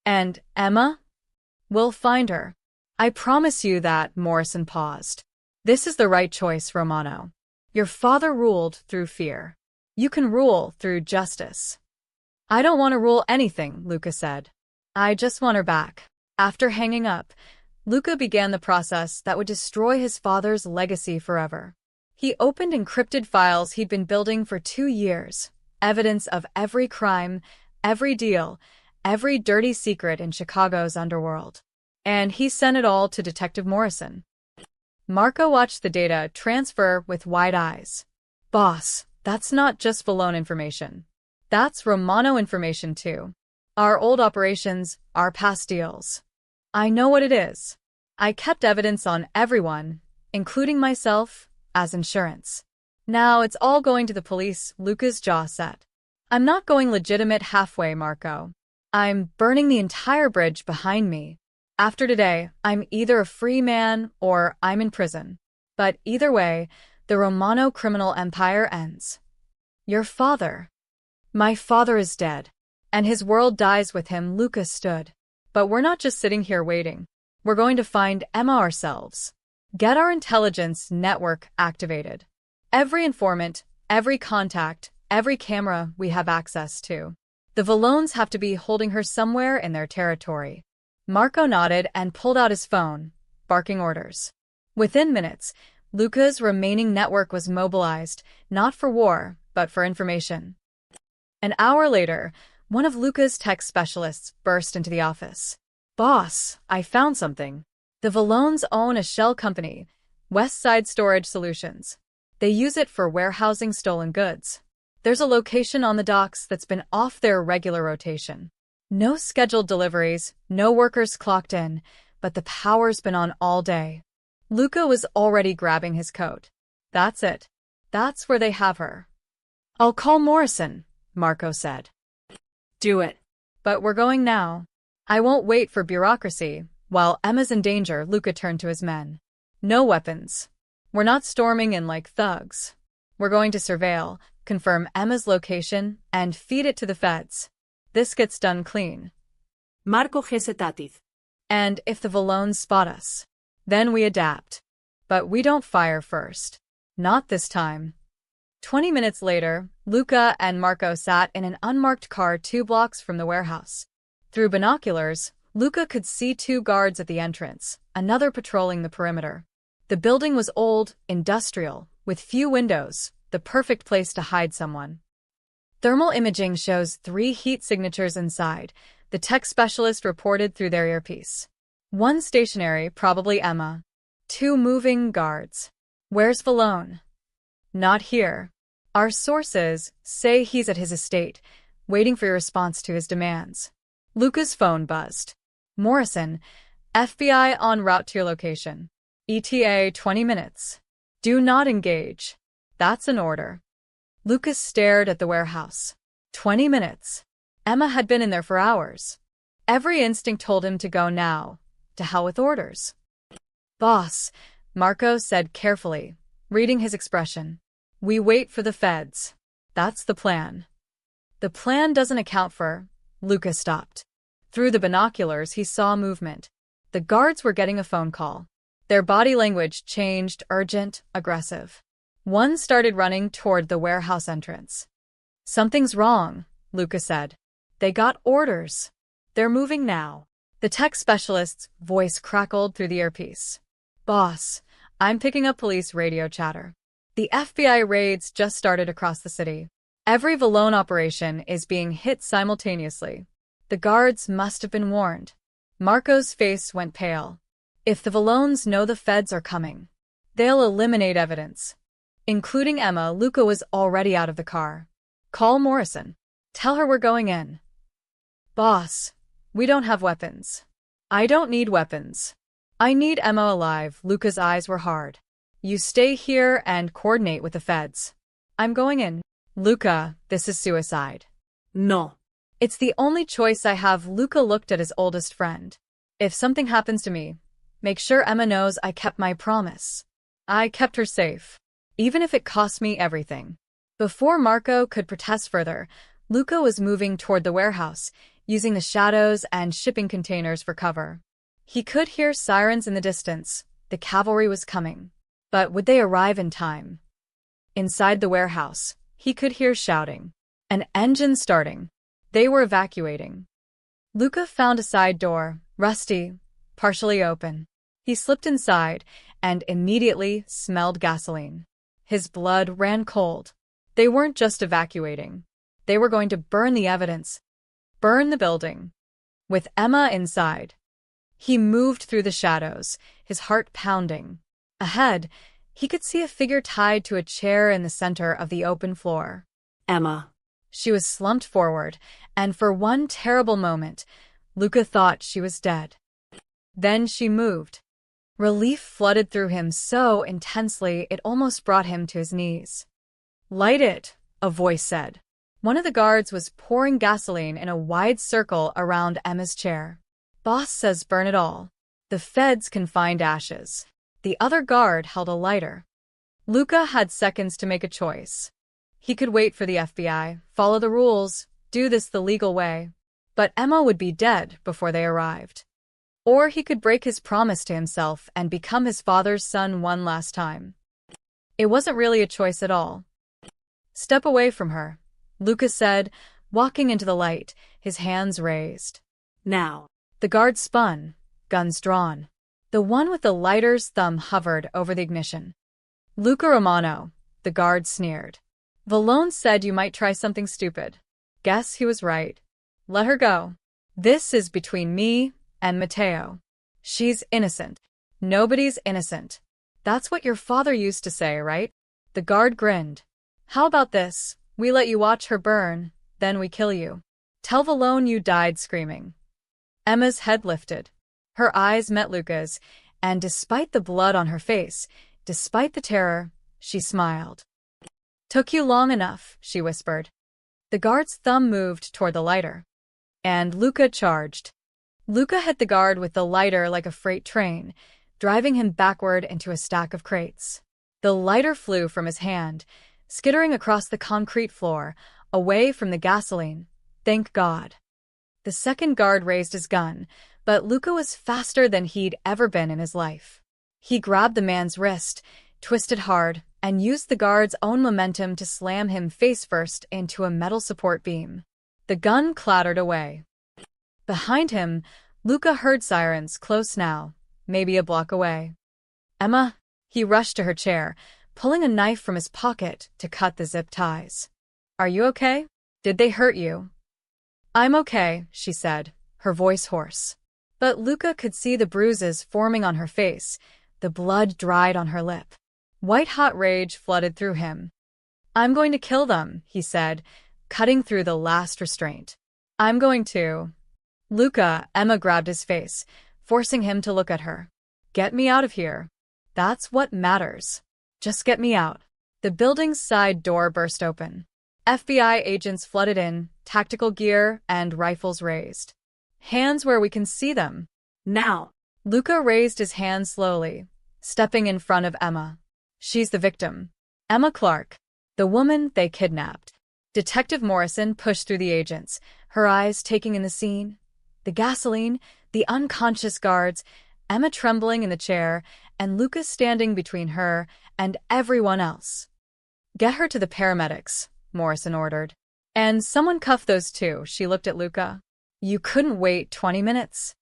And Emma? We'll find her. I promise you that. Morrison paused. This is the right choice, Romano. Your father ruled through fear. You can rule through justice. I don't want to rule anything, Luca said. I just want her back. After hanging up, Luca began the process that would destroy his father's legacy forever. He opened encrypted files he'd been building for 2 years, evidence of every crime, every deal, every dirty secret in Chicago's underworld. And he sent it all to Detective Morrison. Marco watched the data transfer with wide eyes. Boss, that's not just Valone information. That's Romano information too. Our old operations, our past deals. I know what it is. I kept evidence on everyone, including myself, as insurance. Now it's all going to the police. Luca's jaw set. I'm not going legitimate halfway, Marco. I'm burning the entire bridge behind me. After today, I'm either a free man or I'm in prison. But either way, the Romano criminal empire ends. Your father. My father is dead. And his world dies with him. Luca stood. But we're not just sitting here waiting. We're going to find Emma ourselves. Get our intelligence network activated. Every informant, every contact, every camera we have access to. The Valones have to be holding her somewhere in their territory. Marco nodded and pulled out his phone, barking orders. Within minutes, Luca's remaining network was mobilized, not for war, but for information. An hour later, one of Luca's tech specialists burst into the office. Boss, I found something. The Valones own a shell company, West Side Storage Solutions. They use it for warehousing stolen goods. There's a location on the docks that's been off their regular rotation. No scheduled deliveries, no workers clocked in, but the power's been on all day. Luca was already grabbing his coat. That's it. That's where they have her. I'll call Morrison, Marco said. Do it. But we're going now. I won't wait for bureaucracy. While Emma's in danger, Luca turned to his men. No weapons. We're not storming in like thugs. We're going to surveil, confirm Emma's location, and feed it to the feds. This gets done clean. Marco Gesetatif. And if the Valones spot us, then we adapt. But we don't fire first. Not this time. 20 minutes later, Luca and Marco sat in an unmarked car 2 blocks from the warehouse. Through binoculars, Luca could see 2 guards at the entrance, another patrolling the perimeter. The building was old, industrial, with few windows, the perfect place to hide someone. Thermal imaging shows 3 heat signatures inside, the tech specialist reported through their earpiece. 1 stationary, probably Emma. 2 moving, guards. Where's Valone? Not here. Our sources say he's at his estate, waiting for your response to his demands. Luca's phone buzzed. Morrison, FBI en route to your location. ETA 20 minutes. Do not engage. That's an order. Lucas stared at the warehouse. 20 minutes. Emma had been in there for hours. Every instinct told him to go now. To hell with orders. Boss, Marco said carefully, reading his expression. We wait for the feds. That's the plan. The plan doesn't account for… Luca stopped. Through the binoculars, he saw movement. The guards were getting a phone call. Their body language changed, urgent, aggressive. One started running toward the warehouse entrance. Something's wrong, Luca said. They got orders. They're moving now. The tech specialist's voice crackled through the earpiece. Boss, I'm picking up police radio chatter. The FBI raids just started across the city. Every Valone operation is being hit simultaneously. The guards must have been warned. Marco's face went pale. If the Valones know the feds are coming, they'll eliminate evidence. Including Emma, Luca was already out of the car. Call Morrison. Tell her we're going in. Boss, we don't have weapons. I don't need weapons. I need Emma alive. Luca's eyes were hard. You stay here and coordinate with the feds. I'm going in. Luca, this is suicide. No. It's the only choice I have. Luca looked at his oldest friend. If something happens to me, make sure Emma knows I kept my promise. I kept her safe, even if it cost me everything. Before Marco could protest further, Luca was moving toward the warehouse, using the shadows and shipping containers for cover. He could hear sirens in the distance. The cavalry was coming. But would they arrive in time? Inside the warehouse, he could hear shouting. An engine starting. They were evacuating. Luca found a side door, rusty, partially open. He slipped inside and immediately smelled gasoline. His blood ran cold. They weren't just evacuating. They were going to burn the evidence. Burn the building. With Emma inside. He moved through the shadows, his heart pounding. Ahead, he could see a figure tied to a chair in the center of the open floor. Emma. She was slumped forward, and for one terrible moment, Luca thought she was dead. Then she moved. Relief flooded through him so intensely it almost brought him to his knees. Light it, a voice said. One of the guards was pouring gasoline in a wide circle around Emma's chair. Boss says burn it all. The feds can find ashes. The other guard held a lighter. Luca had seconds to make a choice. He could wait for the FBI, follow the rules, do this the legal way. But Emma would be dead before they arrived. Or he could break his promise to himself and become his father's son one last time. It wasn't really a choice at all. Step away from her, Luca said, walking into the light, his hands raised. Now. The guard spun, guns drawn. The one with the lighter's thumb hovered over the ignition. Luca Romano, the guard sneered. Valone said you might try something stupid. Guess he was right. Let her go. This is between me and Matteo. She's innocent. Nobody's innocent. That's what your father used to say, right? The guard grinned. How about this? We let you watch her burn, then we kill you. Tell Valone you died screaming. Emma's head lifted. Her eyes met Luca's, and despite the blood on her face, despite the terror, she smiled. Took you long enough, she whispered. The guard's thumb moved toward the lighter. And Luca charged. Luca hit the guard with the lighter like a freight train, driving him backward into a stack of crates. The lighter flew from his hand, skittering across the concrete floor, away from the gasoline. Thank God. The second guard raised his gun, but Luca was faster than he'd ever been in his life. He grabbed the man's wrist, twisted hard, and used the guard's own momentum to slam him face-first into a metal support beam. The gun clattered away. Behind him, Luca heard sirens, close now, maybe a block away. Emma? He rushed to her chair, pulling a knife from his pocket to cut the zip ties. Are you okay? Did they hurt you? I'm okay, she said, her voice hoarse. But Luca could see the bruises forming on her face, the blood dried on her lip. White-hot rage flooded through him. I'm going to kill them, he said, cutting through the last restraint. I'm going to. Luca, Emma grabbed his face, forcing him to look at her. Get me out of here. That's what matters. Just get me out. The building's side door burst open. FBI agents flooded in, tactical gear and rifles raised. Hands where we can see them. Now. Luca raised his hand slowly, stepping in front of Emma. She's the victim. Emma Clark, the woman they kidnapped. Detective Morrison pushed through the agents, her eyes taking in the scene. The gasoline, the unconscious guards, Emma trembling in the chair, and Lucas standing between her and everyone else. "Get her to the paramedics," Morrison ordered. "And someone cuff those two," she looked at Luca. "You couldn't wait 20 minutes?"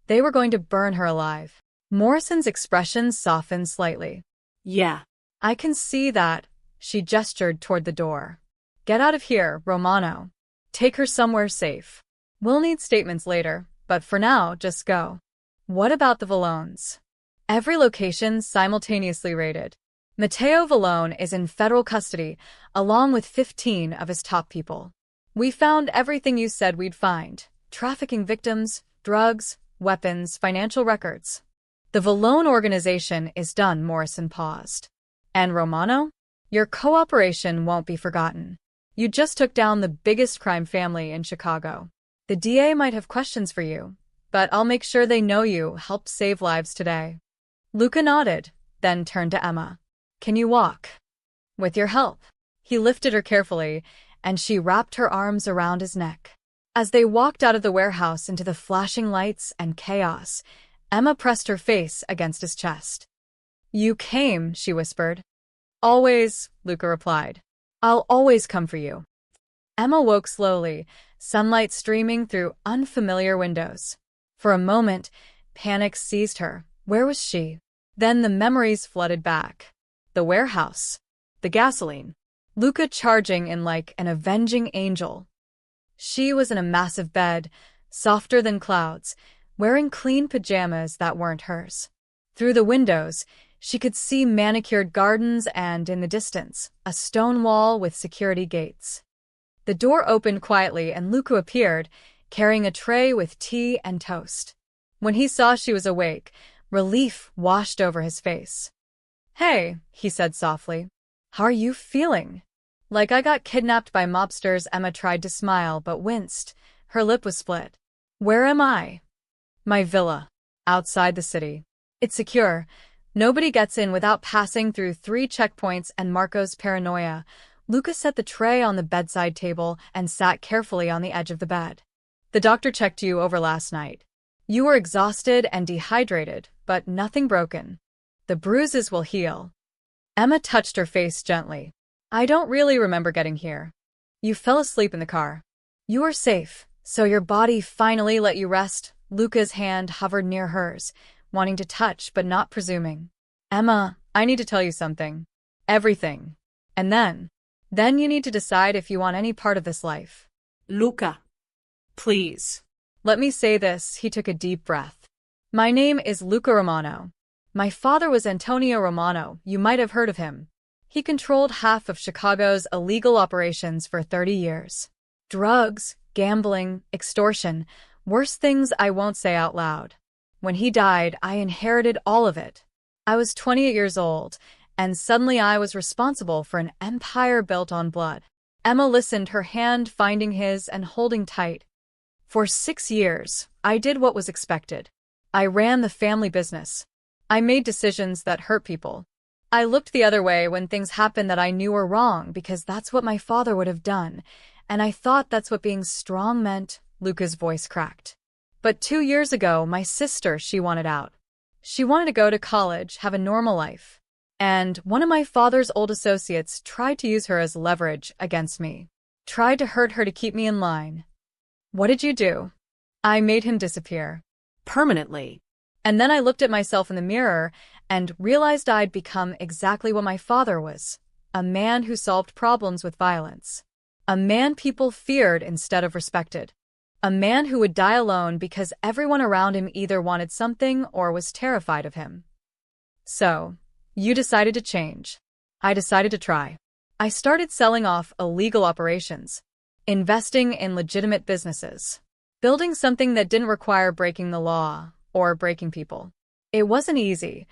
They were going to burn her alive. Morrison's expression softened slightly. Yeah. "I can see that," she gestured toward the door. "Get out of here, Romano. Take her somewhere safe. We'll need statements later, but for now, just go." What about the Vallones? Every location simultaneously raided. Matteo Vallone is in federal custody, along with 15 of his top people. "We found everything you said we'd find. Trafficking victims, drugs, weapons, financial records." "The Vallone organization is done," Morrison paused. "And Romano? Your cooperation won't be forgotten. You just took down the biggest crime family in Chicago. The DA might have questions for you, but I'll make sure they know you helped save lives today." Luca nodded, then turned to Emma. "Can you walk?" "With your help." He lifted her carefully, and she wrapped her arms around his neck. As they walked out of the warehouse into the flashing lights and chaos, Emma pressed her face against his chest. "You came," she whispered. "Always," Luca replied. "I'll always come for you." Emma woke slowly, sunlight streaming through unfamiliar windows. For a moment, panic seized her. Where was she? Then the memories flooded back. The warehouse. The gasoline. Luca charging in like an avenging angel. She was in a massive bed, softer than clouds, wearing clean pajamas that weren't hers. Through the windows, she could see manicured gardens and, in the distance, a stone wall with security gates. The door opened quietly and Luca appeared, carrying a tray with tea and toast. When he saw she was awake, relief washed over his face. "Hey," he said softly. "How are you feeling?" "Like I got kidnapped by mobsters." Emma tried to smile but winced. Her lip was split. "Where am I?" "My villa. Outside the city. It's secure. Nobody gets in without passing through 3 checkpoints." And Marco's paranoia. Luca set the tray on the bedside table and sat carefully on the edge of the bed. "The doctor checked you over last night. You were exhausted and dehydrated, but nothing broken. The bruises will heal." Emma touched her face gently. "I don't really remember getting here. You fell asleep in the car. You were safe, so your body finally let you rest." Luca's hand hovered near hers, wanting to touch but not presuming. "Emma, I need to tell you something. Everything. And then you need to decide if you want any part of this life." Luca. Please. "Let me say this." He took a deep breath. "My name is Luca Romano. My father was Antonio Romano. You might have heard of him. He controlled half of Chicago's illegal operations for 30 years. Drugs, gambling, extortion, worse things I won't say out loud. When he died, I inherited all of it. I was 28 years old, and suddenly I was responsible for an empire built on blood." Emma listened, her hand finding his and holding tight. "For 6 years, I did what was expected. I ran the family business. I made decisions that hurt people. I looked the other way when things happened that I knew were wrong because that's what my father would have done, and I thought that's what being strong meant." Luca's voice cracked. "But 2 years ago, my sister, she wanted out. She wanted to go to college, have a normal life. And one of my father's old associates tried to use her as leverage against me. Tried to hurt her to keep me in line. What did you do?" "I made him disappear. Permanently." And then I looked at myself in the mirror and realized I'd become exactly what my father was. A man who solved problems with violence. A man people feared instead of respected. A man who would die alone because everyone around him either wanted something or was terrified of him." "So, you decided to change." "I decided to try. I started selling off illegal operations, investing in legitimate businesses, building something that didn't require breaking the law or breaking people. It wasn't easy.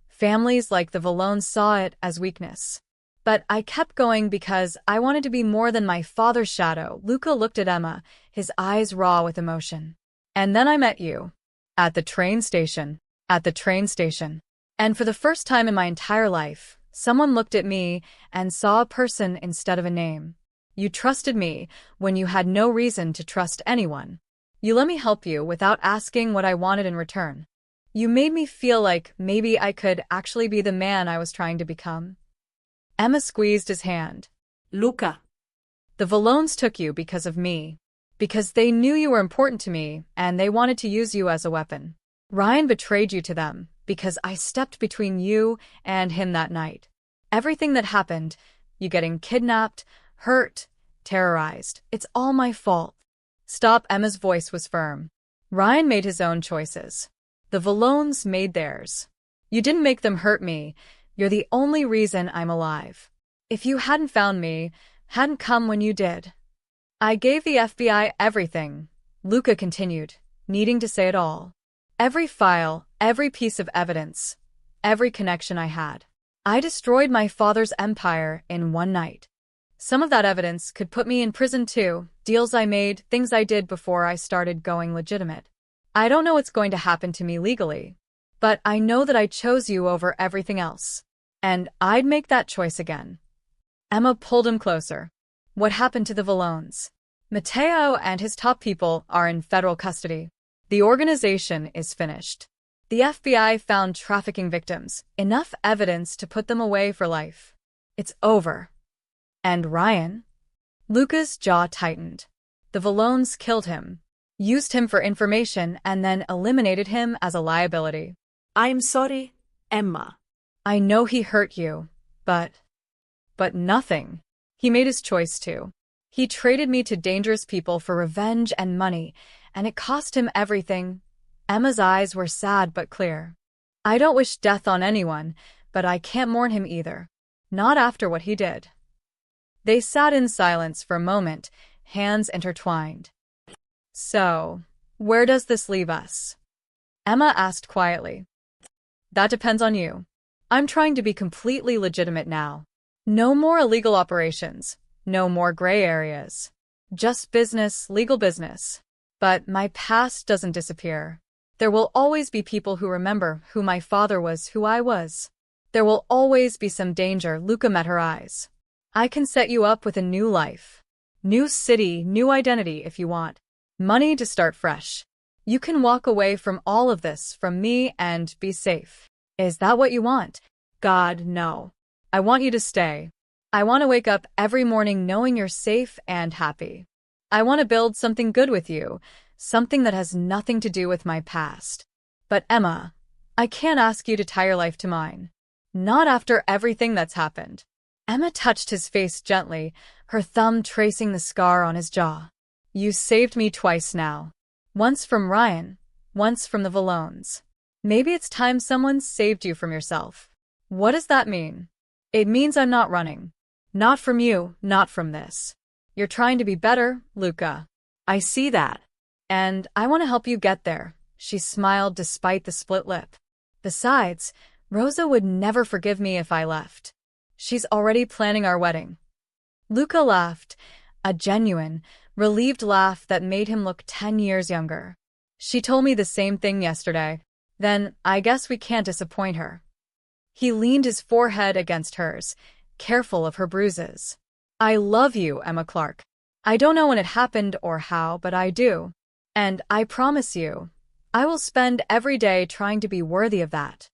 Families like the Vallones saw it as weakness. But I kept going because I wanted to be more than my father's shadow." Luca looked at Emma, his eyes raw with emotion. "And then I met you. At the train station. At the train station." And for the first time in my entire life, someone looked at me and saw a person instead of a name. You trusted me when you had no reason to trust anyone. You let me help you without asking what I wanted in return. You made me feel like maybe I could actually be the man I was trying to become. Emma squeezed his hand. Luca. The Valones took you because of me. Because they knew you were important to me, and they wanted to use you as a weapon. Ryan betrayed you to them, because I stepped between you and him that night. Everything that happened, you getting kidnapped, hurt, terrorized, it's all my fault. Stop, Emma's voice was firm. Ryan made his own choices. The Valones made theirs. You didn't make them hurt me. You're the only reason I'm alive. If you hadn't found me, hadn't come when you did. I gave the FBI everything, Luca continued, needing to say it all. Every file, every piece of evidence, every connection I had. I destroyed my father's empire in one night. Some of that evidence could put me in prison too, deals I made, things I did before I started going legitimate. I don't know what's going to happen to me legally, but I know that I chose you over everything else. And I'd make that choice again. Emma pulled him closer. What happened to the Valones? Matteo and his top people are in federal custody. The organization is finished. The FBI found trafficking victims, enough evidence to put them away for life. It's over. And Ryan? Luca's jaw tightened. The Valones killed him, used him for information, and then eliminated him as a liability. I'm sorry, Emma. I know he hurt you, but nothing. He made his choice too. He traded me to dangerous people for revenge and money, and it cost him everything. Emma's eyes were sad but clear. I don't wish death on anyone, but I can't mourn him either. Not after what he did. They sat in silence for a moment, hands intertwined. So, where does this leave us? Emma asked quietly. That depends on you. I'm trying to be completely legitimate now. No more illegal operations. No more gray areas. Just business, legal business. But my past doesn't disappear. There will always be people who remember who my father was, who I was. There will always be some danger. Luca met her eyes. I can set you up with a new life. New city, new identity if you want. Money to start fresh. You can walk away from all of this, from me, and be safe. Is that what you want? God, no. I want you to stay. I want to wake up every morning knowing you're safe and happy. I want to build something good with you, something that has nothing to do with my past. But Emma, I can't ask you to tie your life to mine. Not after everything that's happened. Emma touched his face gently, her thumb tracing the scar on his jaw. You saved me twice now. Once from Ryan, once from the Valones. Maybe it's time someone saved you from yourself. What does that mean? It means I'm not running. Not from you, not from this. You're trying to be better, Luca. I see that. And I want to help you get there. She smiled despite the split lip. Besides, Rosa would never forgive me if I left. She's already planning our wedding. Luca laughed, a genuine, relieved laugh that made him look 10 years younger. She told me the same thing yesterday. Then I guess we can't disappoint her. He leaned his forehead against hers, careful of her bruises. I love you, Emma Clark. I don't know when it happened or how, but I do. And I promise you, I will spend every day trying to be worthy of that.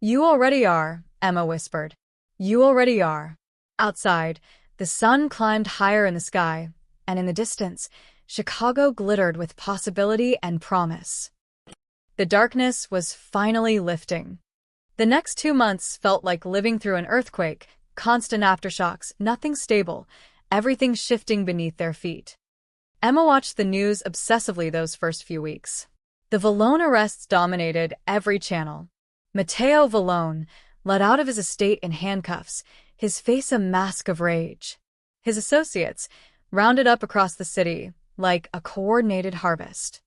You already are, Emma whispered. You already are. Outside, the sun climbed higher in the sky, and in the distance, Chicago glittered with possibility and promise. The darkness was finally lifting. The next 2 months felt like living through an earthquake, constant aftershocks, nothing stable, everything shifting beneath their feet. Emma watched the news obsessively those first few weeks. The Valone arrests dominated every channel. Matteo Valone, let out of his estate in handcuffs, his face a mask of rage. His associates, rounded up across the city, like a coordinated harvest.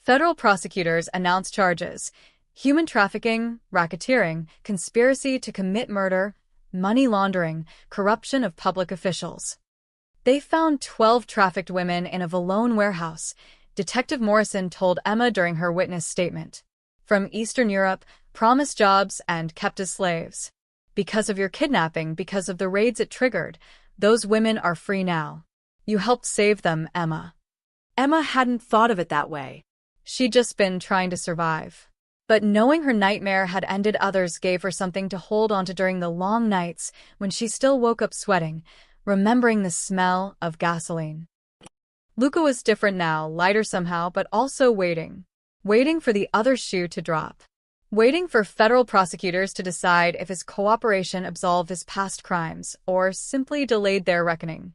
Federal prosecutors announced charges: human trafficking, racketeering, conspiracy to commit murder, money laundering, corruption of public officials. They found 12 trafficked women in a Valone warehouse, Detective Morrison told Emma during her witness statement. from Eastern Europe, promised jobs and kept as slaves. Because of your kidnapping, because of the raids it triggered, those women are free now. You helped save them, Emma. Emma hadn't thought of it that way. She'd just been trying to survive. But knowing her nightmare had ended, others gave her something to hold onto during the long nights when she still woke up sweating, remembering the smell of gasoline. Luca was different now, lighter somehow, but also waiting. Waiting for the other shoe to drop. Waiting for federal prosecutors to decide if his cooperation absolved his past crimes or simply delayed their reckoning.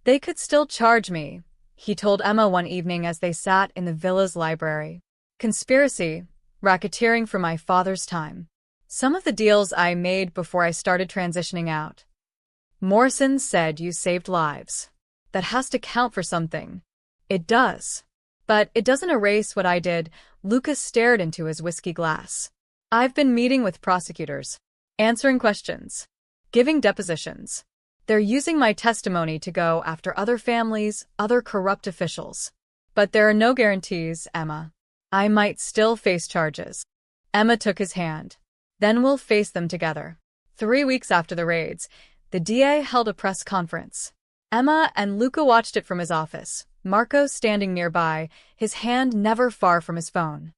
They could still charge me, he told Emma one evening as they sat in the villa's library. Conspiracy, racketeering for my father's time. Some of the deals I made before I started transitioning out. Morrison said you saved lives. That has to count for something. It does. But it doesn't erase what I did. Lucas stared into his whiskey glass. I've been meeting with prosecutors, answering questions, giving depositions. They're using my testimony to go after other families, other corrupt officials. But there are no guarantees, Emma. I might still face charges. Emma took his hand. Then we'll face them together. 3 weeks after the raids, the DA held a press conference. Emma and Luca watched it from his office, Marco standing nearby, his hand never far from his phone.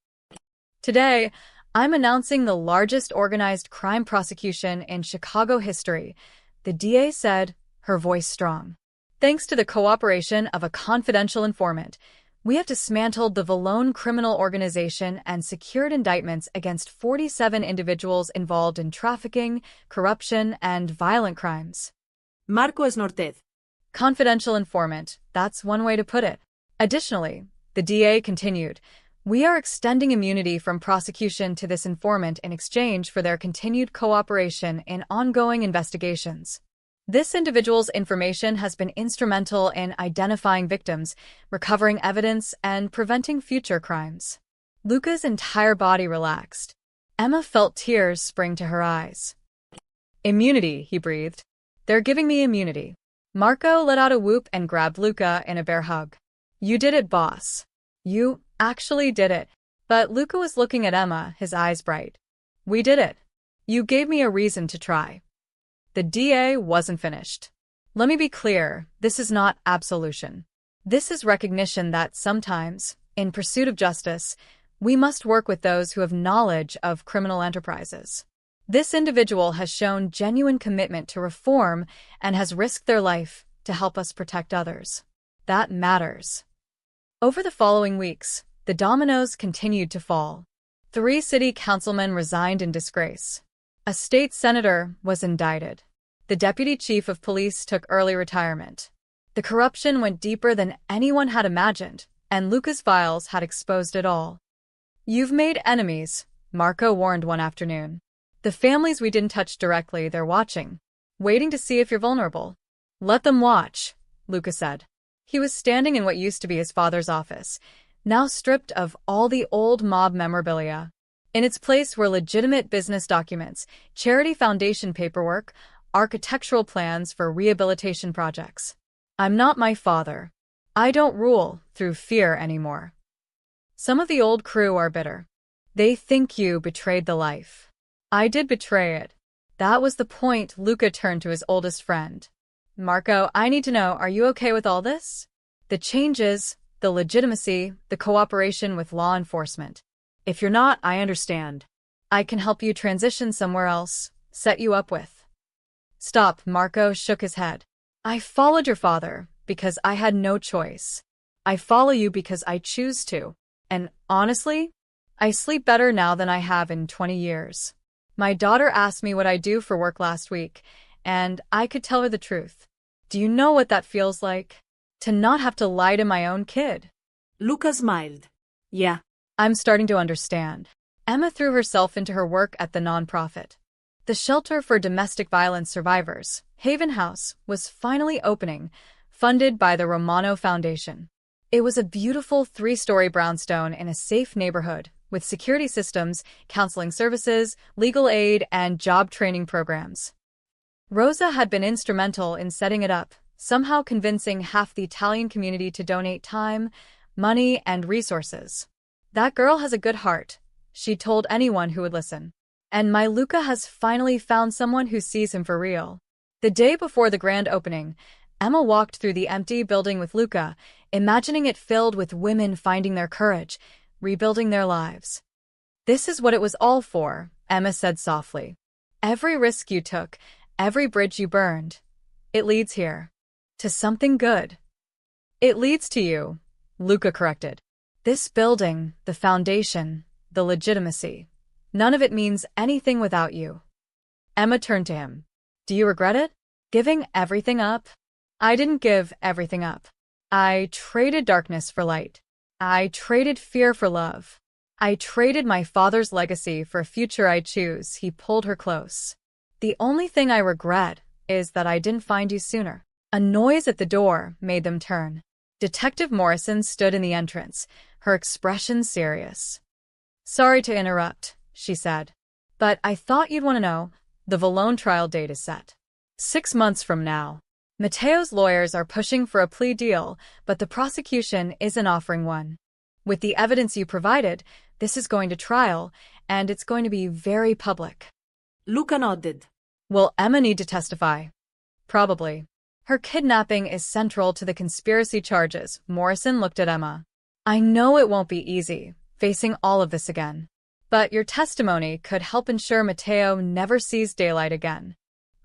Today, I'm announcing the largest organized crime prosecution in Chicago history, the DA said, her voice strong. Thanks to the cooperation of a confidential informant, we have dismantled the Valone criminal organization and secured indictments against 47 individuals involved in trafficking, corruption, and violent crimes. Marco Snorted. Confidential informant, that's one way to put it. Additionally, the DA continued, we are extending immunity from prosecution to this informant in exchange for their continued cooperation in ongoing investigations. This individual's information has been instrumental in identifying victims, recovering evidence, and preventing future crimes. Luca's entire body relaxed. Emma felt tears spring to her eyes. Immunity, he breathed. They're giving me immunity. Marco let out a whoop and grabbed Luca in a bear hug. You did it, boss. You actually did it. But Luca was looking at Emma, his eyes bright. We did it. You gave me a reason to try. The DA wasn't finished. Let me be clear, this is not absolution. This is recognition that sometimes, in pursuit of justice, we must work with those who have knowledge of criminal enterprises. This individual has shown genuine commitment to reform and has risked their life to help us protect others. That matters. Over the following weeks, the dominoes continued to fall. 3 city councilmen resigned in disgrace. A state senator was indicted. The deputy chief of police took early retirement. The corruption went deeper than anyone had imagined, and Luca's files had exposed it all. You've made enemies, Marco warned one afternoon. The families we didn't touch directly, they're watching, waiting to see if you're vulnerable. Let them watch, Luca said. He was standing in what used to be his father's office, now stripped of all the old mob memorabilia. In its place were legitimate business documents, charity foundation paperwork, architectural plans for rehabilitation projects. I'm not my father. I don't rule through fear anymore. Some of the old crew are bitter. They think you betrayed the life. I did betray it. That was the point. Luca turned to his oldest friend. Marco, I need to know, are you okay with all this? The changes, the legitimacy, the cooperation with law enforcement. If you're not, I understand. I can help you transition somewhere else, set you up with. Stop, Marco shook his head. I followed your father because I had no choice. I follow you because I choose to. And honestly, I sleep better now than I have in 20 years. My daughter asked me what I do for work last week, and I could tell her the truth. Do you know what that feels like? To not have to lie to my own kid. Luca smiled. Yeah. I'm starting to understand. Emma threw herself into her work at the nonprofit. The shelter for domestic violence survivors, Haven House, was finally opening, funded by the Romano Foundation. It was a beautiful 3-story brownstone in a safe neighborhood, with security systems, counseling services, legal aid, and job training programs. Rosa had been instrumental in setting it up, somehow convincing half the Italian community to donate time, money, and resources. That girl has a good heart, She told anyone who would listen. And my Luca has finally found someone who sees him for real. The day before the grand opening, Emma walked through the empty building with Luca, imagining it filled with women finding their courage, rebuilding their lives. This is what it was all for, Emma said softly. Every risk you took, every bridge you burned, it leads here. To something good. It leads to you, Luca corrected. This building, the foundation, the legitimacy. None of it means anything without you. Emma turned to him. Do you regret it? Giving everything up? I didn't give everything up. I traded darkness for light. I traded fear for love. I traded my father's legacy for a future I choose. He pulled her close. The only thing I regret is that I didn't find you sooner. A noise at the door made them turn. Detective Morrison stood in the entrance, her expression serious. Sorry to interrupt, she said. But I thought you'd want to know, the Valone trial date is set. 6 months from now. Matteo's lawyers are pushing for a plea deal, but the prosecution isn't offering one. With the evidence you provided, this is going to trial, and it's going to be very public. Luca nodded. Will Emma need to testify? Probably. Her kidnapping is central to the conspiracy charges. Morrison looked at Emma. I know it won't be easy, facing all of this again. But your testimony could help ensure Matteo never sees daylight again.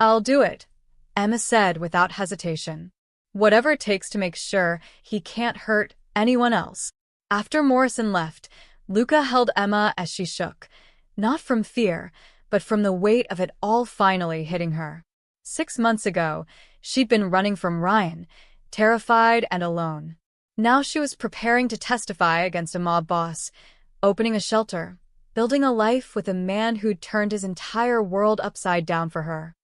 I'll do it, Emma said without hesitation. Whatever it takes to make sure he can't hurt anyone else. After Morrison left, Luca held Emma as she shook, not from fear, but from the weight of it all finally hitting her. 6 months ago, she'd been running from Ryan, terrified and alone. Now she was preparing to testify against a mob boss, opening a shelter, building a life with a man who'd turned his entire world upside down for her.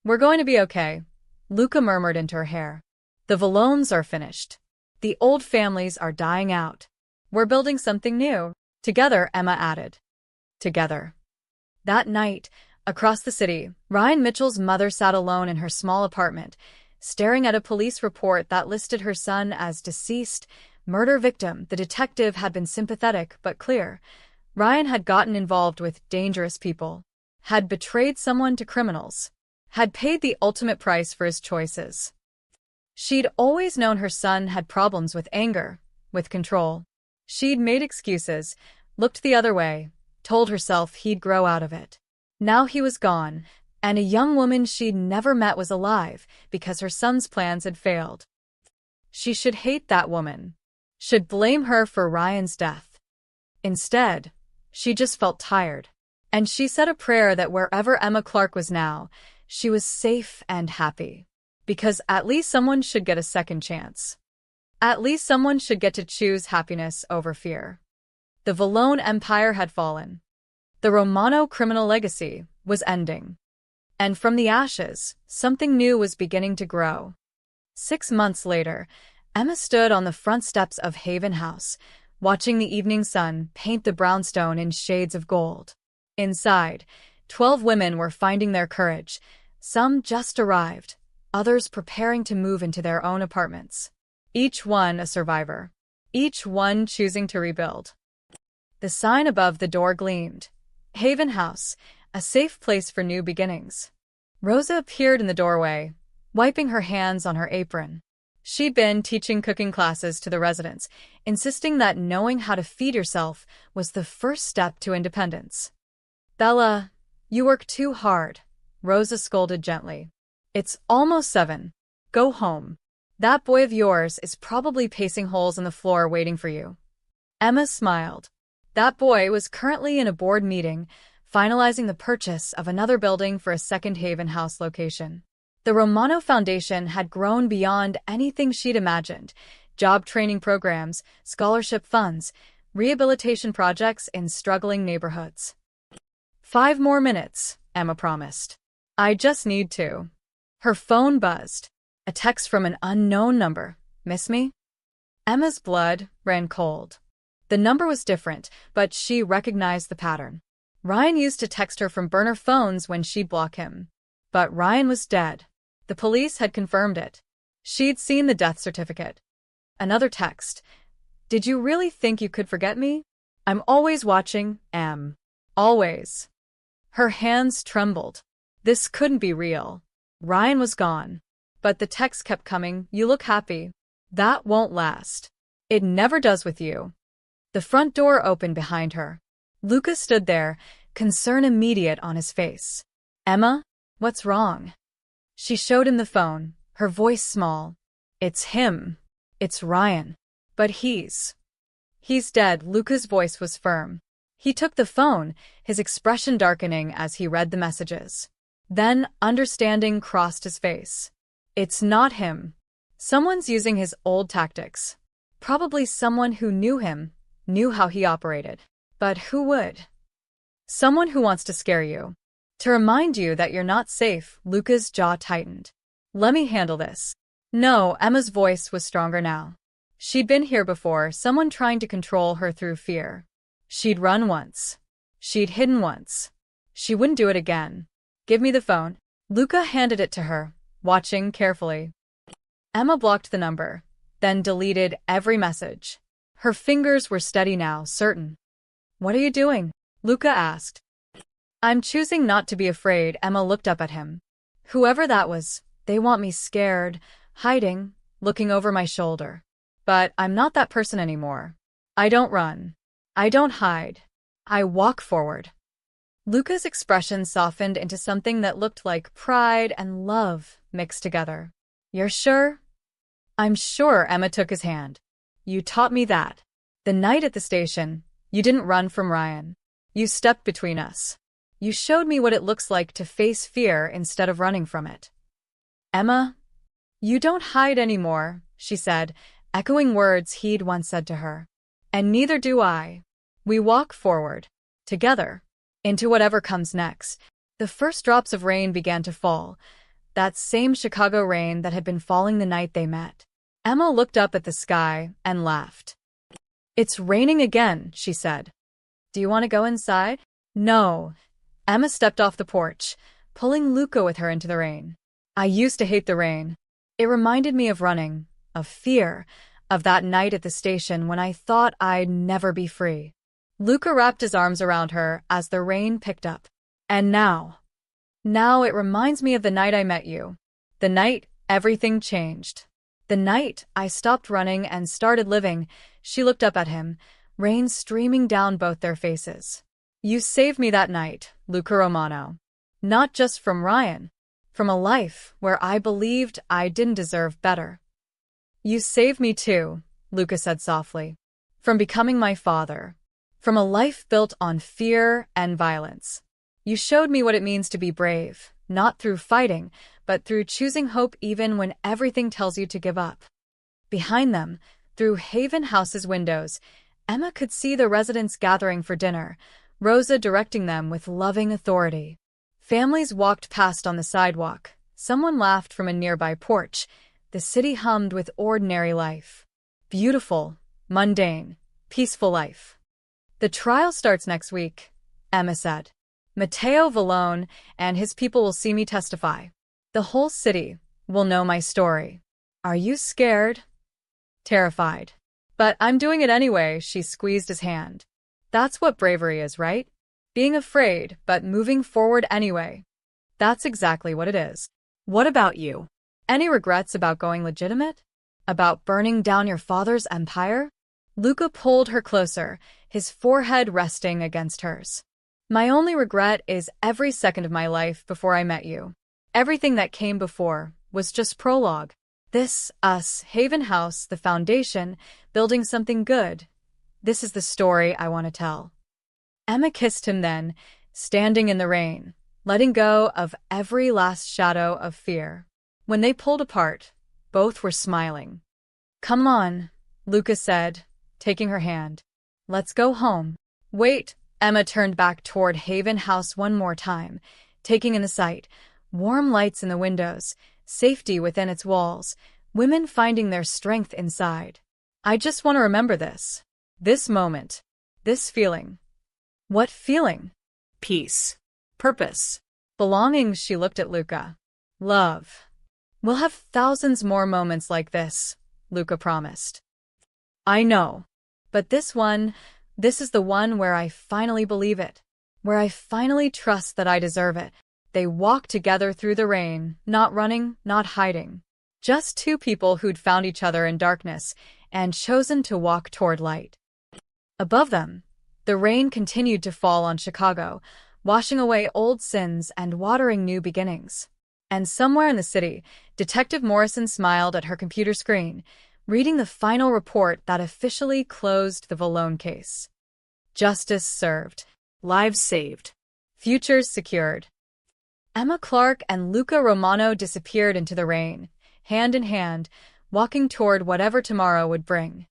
We're going to be okay, Luca murmured into her hair. The Valones are finished. The old families are dying out. We're building something new. Together, Emma added. Together. That night, across the city, Ryan Mitchell's mother sat alone in her small apartment, staring at a police report that listed her son as deceased, murder victim. The detective had been sympathetic but clear. Ryan had gotten involved with dangerous people, had betrayed someone to criminals, had paid the ultimate price for his choices. She'd always known her son had problems with anger, with control. She'd made excuses, looked the other way, told herself he'd grow out of it. Now he was gone, and a young woman she'd never met was alive because her son's plans had failed. She should hate that woman, should blame her for Ryan's death. Instead, she just felt tired, and she said a prayer that wherever Emma Clark was now, she was safe and happy. Because at least someone should get a second chance. At least someone should get to choose happiness over fear. The Valone Empire had fallen. The Romano criminal legacy was ending. And from the ashes, something new was beginning to grow. 6 months later, Emma stood on the front steps of Haven House, watching the evening sun paint the brownstone in shades of gold. Inside, 12 women were finding their courage, some just arrived, others preparing to move into their own apartments. Each one a survivor, each one choosing to rebuild. The sign above the door gleamed. Haven House, a safe place for new beginnings. Rosa appeared in the doorway, wiping her hands on her apron. She'd been teaching cooking classes to the residents, insisting that knowing how to feed yourself was the first step to independence. Bella, you work too hard, Rosa scolded gently. It's almost 7. Go home. That boy of yours is probably pacing holes in the floor waiting for you. Emma smiled. That boy was currently in a board meeting, finalizing the purchase of another building for a second Haven House location. The Romano Foundation had grown beyond anything she'd imagined. Job training programs, scholarship funds, rehabilitation projects in struggling neighborhoods. 5 more minutes, Emma promised. I just need to. Her phone buzzed. A text from an unknown number. Miss me? Emma's blood ran cold. The number was different, but she recognized the pattern. Ryan used to text her from burner phones when she'd block him. But Ryan was dead. The police had confirmed it. She'd seen the death certificate. Another text. Did you really think you could forget me? I'm always watching, Em. Always. Her hands trembled. This couldn't be real. Ryan was gone. But the text kept coming, you look happy. That won't last. It never does with you. The front door opened behind her. Luca stood there, concern immediate on his face. Emma, what's wrong? She showed him the phone, her voice small. It's him. It's Ryan. But he's dead. Luca's voice was firm. He took the phone, his expression darkening as he read the messages. Then, understanding crossed his face. It's not him. Someone's using his old tactics. Probably someone who knew him, knew how he operated. But who would? Someone who wants to scare you. To remind you that you're not safe. Luca's jaw tightened. Let me handle this. No, Emma's voice was stronger now. She'd been here before, someone trying to control her through fear. She'd run once. She'd hidden once. She wouldn't do it again. Give me the phone. Luca handed it to her, watching carefully. Emma blocked the number, then deleted every message. Her fingers were steady now, certain. What are you doing? Luca asked. I'm choosing not to be afraid. Emma looked up at him. Whoever that was, they want me scared, hiding, looking over my shoulder. But I'm not that person anymore. I don't run. I don't hide. I walk forward. Luca's expression softened into something that looked like pride and love mixed together. You're sure? I'm sure. Emma took his hand. You taught me that. The night at the station, you didn't run from Ryan. You stepped between us. You showed me what it looks like to face fear instead of running from it. Emma, you don't hide anymore, she said, echoing words he'd once said to her. And neither do I. We walk forward, together, into whatever comes next. The first drops of rain began to fall, that same Chicago rain that had been falling the night they met. Emma looked up at the sky and laughed. It's raining again, she said. Do you want to go inside? No. Emma stepped off the porch, pulling Luca with her into the rain. I used to hate the rain. It reminded me of running, of fear, of that night at the station when I thought I'd never be free. Luca wrapped his arms around her as the rain picked up. And now it reminds me of the night I met you. The night everything changed. The night I stopped running and started living. She looked up at him, rain streaming down both their faces. You saved me that night, Luca Romano. Not just from Ryan, from a life where I believed I didn't deserve better. You saved me too, Luca said softly. From becoming my father. From a life built on fear and violence. You showed me what it means to be brave, not through fighting, but through choosing hope even when everything tells you to give up. Behind them, through Haven House's windows, Emma could see the residents gathering for dinner, Rosa directing them with loving authority. Families walked past on the sidewalk. Someone laughed from a nearby porch. The city hummed with ordinary life. Beautiful, mundane, peaceful life. The trial starts next week, Emma said. Matteo Vallone and his people will see me testify. The whole city will know my story. Are you scared? Terrified. But I'm doing it anyway, she squeezed his hand. That's what bravery is, right? Being afraid, but moving forward anyway. That's exactly what it is. What about you? Any regrets about going legitimate? About burning down your father's empire? Luca pulled her closer, his forehead resting against hers. My only regret is every second of my life before I met you. Everything that came before was just prologue. This, us, Haven House, the foundation, building something good. This is the story I want to tell. Emma kissed him then, standing in the rain, letting go of every last shadow of fear. When they pulled apart, both were smiling. Come on, Luca said, taking her hand. Let's go home. Wait, Emma turned back toward Haven House one more time, taking in the sight. Warm lights in the windows, safety within its walls, women finding their strength inside. I just want to remember this. This moment. This feeling. What feeling? Peace. Purpose. Belonging. She looked at Luca. Love. We'll have thousands more moments like this, Luca promised. I know. But this one, This is the one where I finally believe it, where I finally trust that I deserve it. They walked together through the rain, not running, not hiding. Just two people who'd found each other in darkness and chosen to walk toward light. Above them, the rain continued to fall on Chicago, washing away old sins and watering new beginnings. And somewhere in the city, Detective Morrison smiled at her computer screen, reading the final report that officially closed the Valone case. Justice served. Lives saved. Futures secured. Emma Clark and Luca Romano disappeared into the rain, hand in hand, walking toward whatever tomorrow would bring.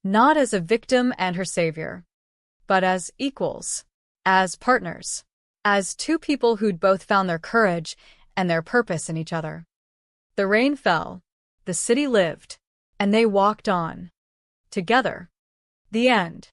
Not as a victim and her savior, but as equals, as partners, as two people who'd both found their courage and their purpose in each other. The rain fell, the city lived, and they walked on. Together. The end.